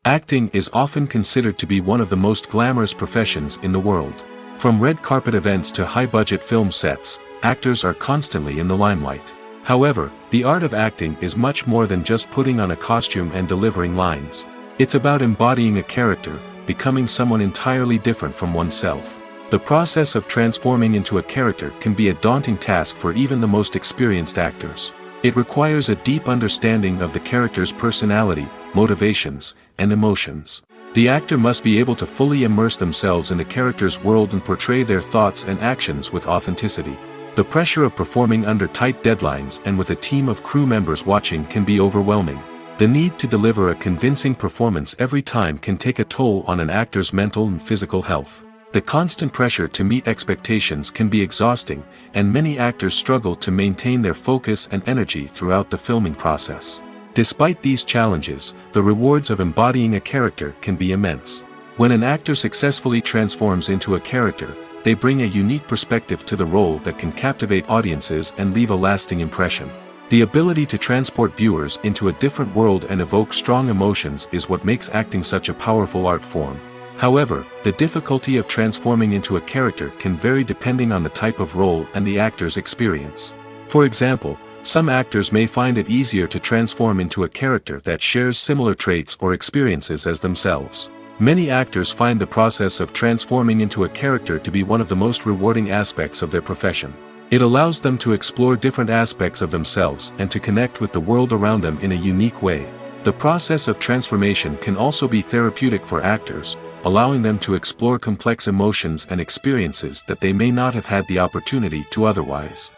Acting is often considered to be one of the most glamorous professions in the world. From red carpet events to high-budget film sets, actors are constantly in the limelight. However, the art of acting is much more than just putting on a costume and delivering lines. It's about embodying a character, becoming someone entirely different from oneself. The process of transforming into a character can be a daunting task for even the most experienced actors. It requires a deep understanding of the character's personality, motivations, and emotions. The actor must be able to fully immerse themselves in the character's world and portray their thoughts and actions with authenticity. The pressure of performing under tight deadlines and with a team of crew members watching can be overwhelming. The need to deliver a convincing performance every time can take a toll on an actor's mental and physical health. The constant pressure to meet expectations can be exhausting, and many actors struggle to maintain their focus and energy throughout the filming process. Despite these challenges, the rewards of embodying a character can be immense. When an actor successfully transforms into a character, they bring a unique perspective to the role that can captivate audiences and leave a lasting impression. The ability to transport viewers into a different world and evoke strong emotions is what makes acting such a powerful art form. However, the difficulty of transforming into a character can vary depending on the type of role and the actor's experience. For example, some actors may find it easier to transform into a character that shares similar traits or experiences as themselves. Many actors find the process of transforming into a character to be one of the most rewarding aspects of their profession. It allows them to explore different aspects of themselves and to connect with the world around them in a unique way. The process of transformation can also be therapeutic for actors, allowing them to explore complex emotions and experiences that they may not have had the opportunity to otherwise.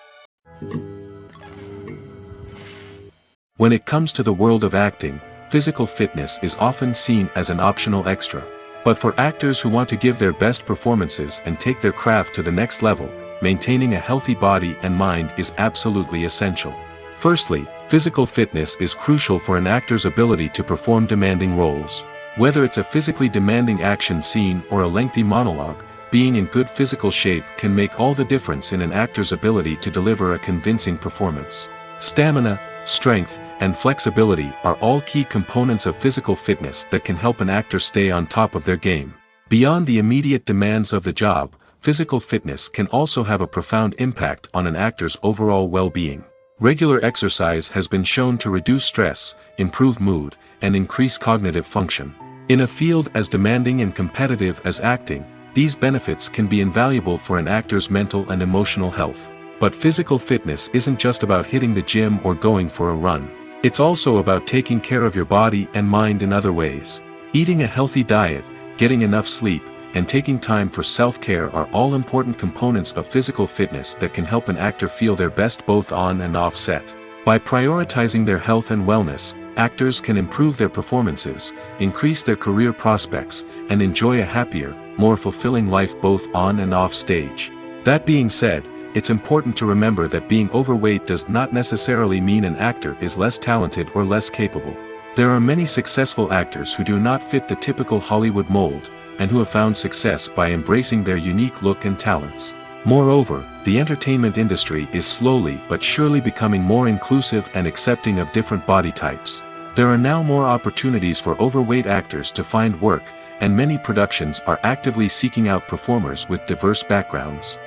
When it comes to the world of acting, physical fitness is often seen as an optional extra. But for actors who want to give their best performances and take their craft to the next level, maintaining a healthy body and mind is absolutely essential. Firstly, physical fitness is crucial for an actor's ability to perform demanding roles. Whether it's a physically demanding action scene or a lengthy monologue, being in good physical shape can make all the difference in an actor's ability to deliver a convincing performance. Stamina, strength, and flexibility are all key components of physical fitness that can help an actor stay on top of their game. Beyond the immediate demands of the job, physical fitness can also have a profound impact on an actor's overall well-being. Regular exercise has been shown to reduce stress, improve mood, and increase cognitive function. In a field as demanding and competitive as acting, these benefits can be invaluable for an actor's mental and emotional health. But physical fitness isn't just about hitting the gym or going for a run. It's also about taking care of your body and mind in other ways. Eating a healthy diet, getting enough sleep, and taking time for self-care are all important components of physical fitness that can help an actor feel their best both on and off set. By prioritizing their health and wellness, actors can improve their performances, increase their career prospects, and enjoy a happier, more fulfilling life both on and off stage. That being said, it's important to remember that being overweight does not necessarily mean an actor is less talented or less capable. There are many successful actors who do not fit the typical Hollywood mold, and who have found success by embracing their unique look and talents. Moreover, the entertainment industry is slowly but surely becoming more inclusive and accepting of different body types. There are now more opportunities for overweight actors to find work, and many productions are actively seeking out performers with diverse backgrounds.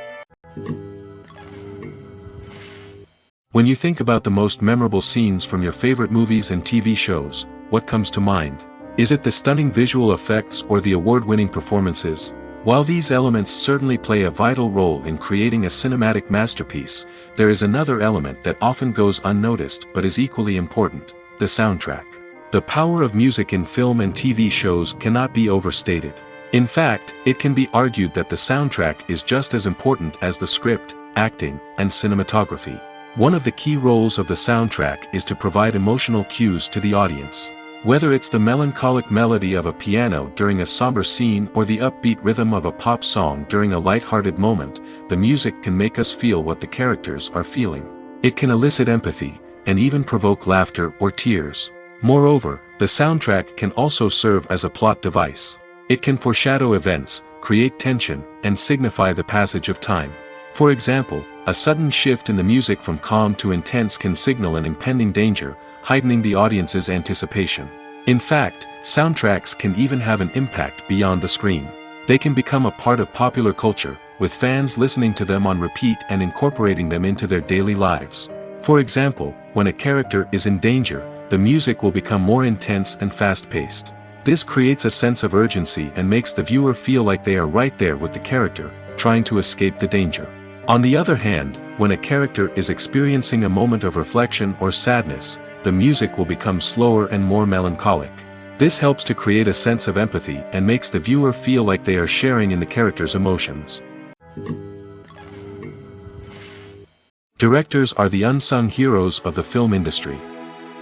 When you think about the most memorable scenes from your favorite movies and TV shows, what comes to mind? Is it the stunning visual effects or the award-winning performances? While these elements certainly play a vital role in creating a cinematic masterpiece, there is another element that often goes unnoticed but is equally important: the soundtrack. The power of music in film and TV shows cannot be overstated. In fact, it can be argued that the soundtrack is just as important as the script, acting, and cinematography. One of the key roles of the soundtrack is to provide emotional cues to the audience. Whether it's the melancholic melody of a piano during a somber scene or the upbeat rhythm of a pop song during a light-hearted moment, the music can make us feel what the characters are feeling. It can elicit empathy, and even provoke laughter or tears. Moreover, the soundtrack can also serve as a plot device. It can foreshadow events, create tension, and signify the passage of time. For example, a sudden shift in the music from calm to intense can signal an impending danger, heightening the audience's anticipation. In fact, soundtracks can even have an impact beyond the screen. They can become a part of popular culture, with fans listening to them on repeat and incorporating them into their daily lives. For example, when a character is in danger, the music will become more intense and fast-paced. This creates a sense of urgency and makes the viewer feel like they are right there with the character, trying to escape the danger. On the other hand, when a character is experiencing a moment of reflection or sadness, the music will become slower and more melancholic. This helps to create a sense of empathy and makes the viewer feel like they are sharing in the character's emotions. Directors are the unsung heroes of the film industry.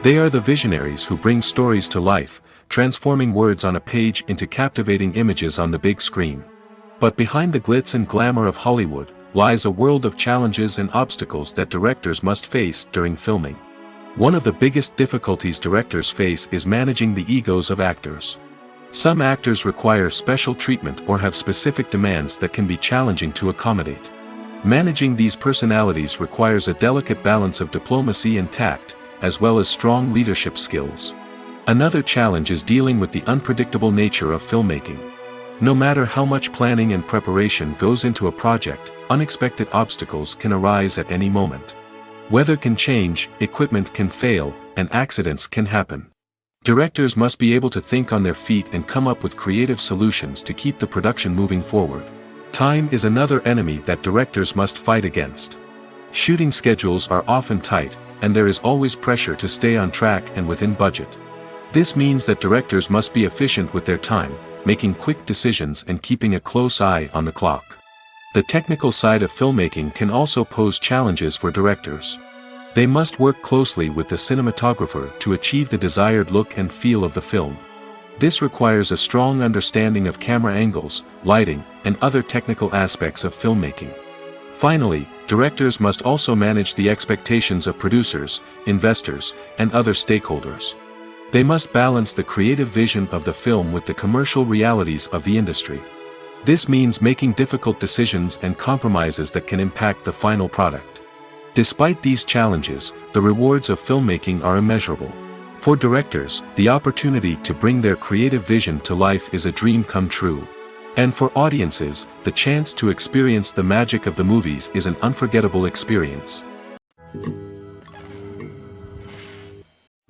They are the visionaries who bring stories to life, transforming words on a page into captivating images on the big screen. But behind the glitz and glamour of Hollywood, lies a world of challenges and obstacles that directors must face during filming. One of the biggest difficulties directors face is managing the egos of actors. Some actors require special treatment or have specific demands that can be challenging to accommodate. Managing these personalities requires a delicate balance of diplomacy and tact, as well as strong leadership skills. Another challenge is dealing with the unpredictable nature of filmmaking. No matter how much planning and preparation goes into a project, unexpected obstacles can arise at any moment. Weather can change, equipment can fail, and accidents can happen. Directors must be able to think on their feet and come up with creative solutions to keep the production moving forward. Time is another enemy that directors must fight against. Shooting schedules are often tight, and there is always pressure to stay on track and within budget. This means that directors must be efficient with their time, making quick decisions and keeping a close eye on the clock. The technical side of filmmaking can also pose challenges for directors. They must work closely with the cinematographer to achieve the desired look and feel of the film. This requires a strong understanding of camera angles, lighting, and other technical aspects of filmmaking. Finally, directors must also manage the expectations of producers, investors, and other stakeholders. They must balance the creative vision of the film with the commercial realities of the industry. This means making difficult decisions and compromises that can impact the final product. Despite these challenges, the rewards of filmmaking are immeasurable. For directors, the opportunity to bring their creative vision to life is a dream come true. And for audiences, the chance to experience the magic of the movies is an unforgettable experience.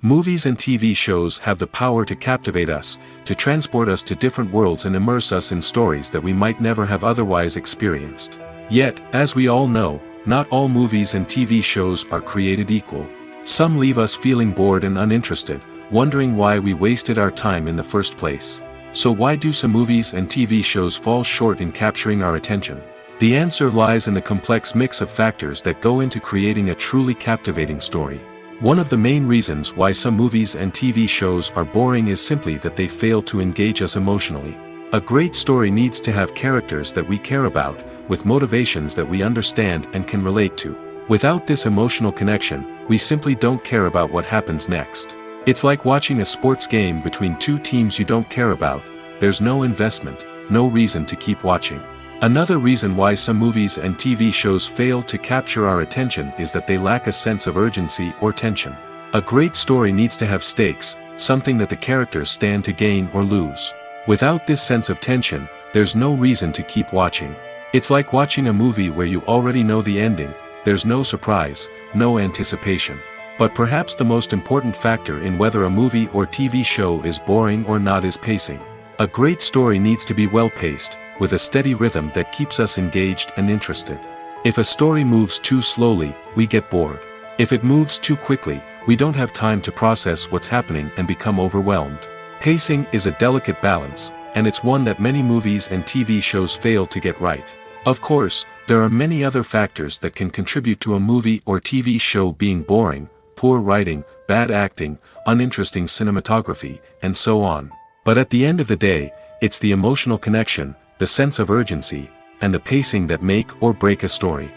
Movies and TV shows have the power to captivate us, to transport us to different worlds and immerse us in stories that we might never have otherwise experienced. Yet, as we all know, not all movies and TV shows are created equal. Some leave us feeling bored and uninterested, wondering why we wasted our time in the first place. So why do some movies and TV shows fall short in capturing our attention? The answer lies in the complex mix of factors that go into creating a truly captivating story. One of the main reasons why some movies and TV shows are boring is simply that they fail to engage us emotionally. A great story needs to have characters that we care about, with motivations that we understand and can relate to. Without this emotional connection, we simply don't care about what happens next. It's like watching a sports game between two teams you don't care about. There's no investment, no reason to keep watching. Another reason why some movies and TV shows fail to capture our attention is that they lack a sense of urgency or tension. A great story needs to have stakes, something that the characters stand to gain or lose. Without this sense of tension, there's no reason to keep watching. It's like watching a movie where you already know the ending. There's no surprise, no anticipation. But perhaps the most important factor in whether a movie or TV show is boring or not is pacing. A great story needs to be well-paced, with a steady rhythm that keeps us engaged and interested. If a story moves too slowly, we get bored. If it moves too quickly, we don't have time to process what's happening and become overwhelmed. Pacing is a delicate balance, and it's one that many movies and TV shows fail to get right. Of course, there are many other factors that can contribute to a movie or TV show being boring: poor writing, bad acting, uninteresting cinematography, and so on. But at the end of the day, it's the emotional connection, the sense of urgency, and the pacing that make or break a story.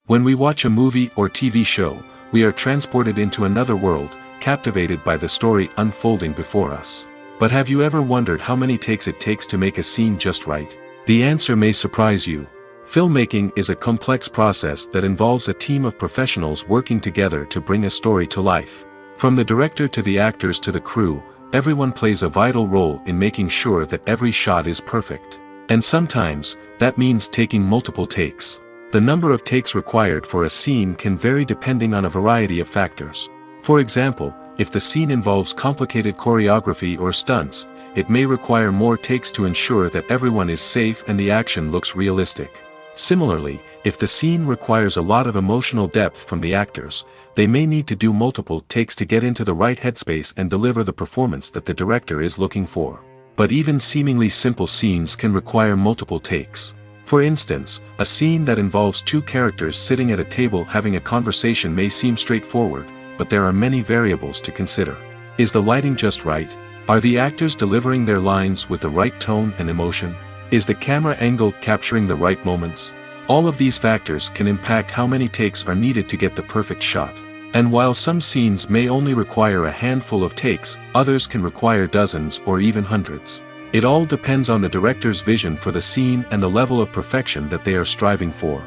When we watch a movie or TV show, we are transported into another world, captivated by the story unfolding before us. But have you ever wondered how many takes it takes to make a scene just right? The answer may surprise you. Filmmaking is a complex process that involves a team of professionals working together to bring a story to life. From the director to the actors to the crew, everyone plays a vital role in making sure that every shot is perfect. And sometimes, that means taking multiple takes. The number of takes required for a scene can vary depending on a variety of factors. For example, if the scene involves complicated choreography or stunts, it may require more takes to ensure that everyone is safe and the action looks realistic. Similarly, if the scene requires a lot of emotional depth from the actors, they may need to do multiple takes to get into the right headspace and deliver the performance that the director is looking for. But even seemingly simple scenes can require multiple takes. For instance, a scene that involves two characters sitting at a table having a conversation may seem straightforward, but there are many variables to consider. Is the lighting just right? Are the actors delivering their lines with the right tone and emotion? Is the camera angle capturing the right moments? All of these factors can impact how many takes are needed to get the perfect shot. And while some scenes may only require a handful of takes, others can require dozens or even hundreds. It all depends on the director's vision for the scene and the level of perfection that they are striving for.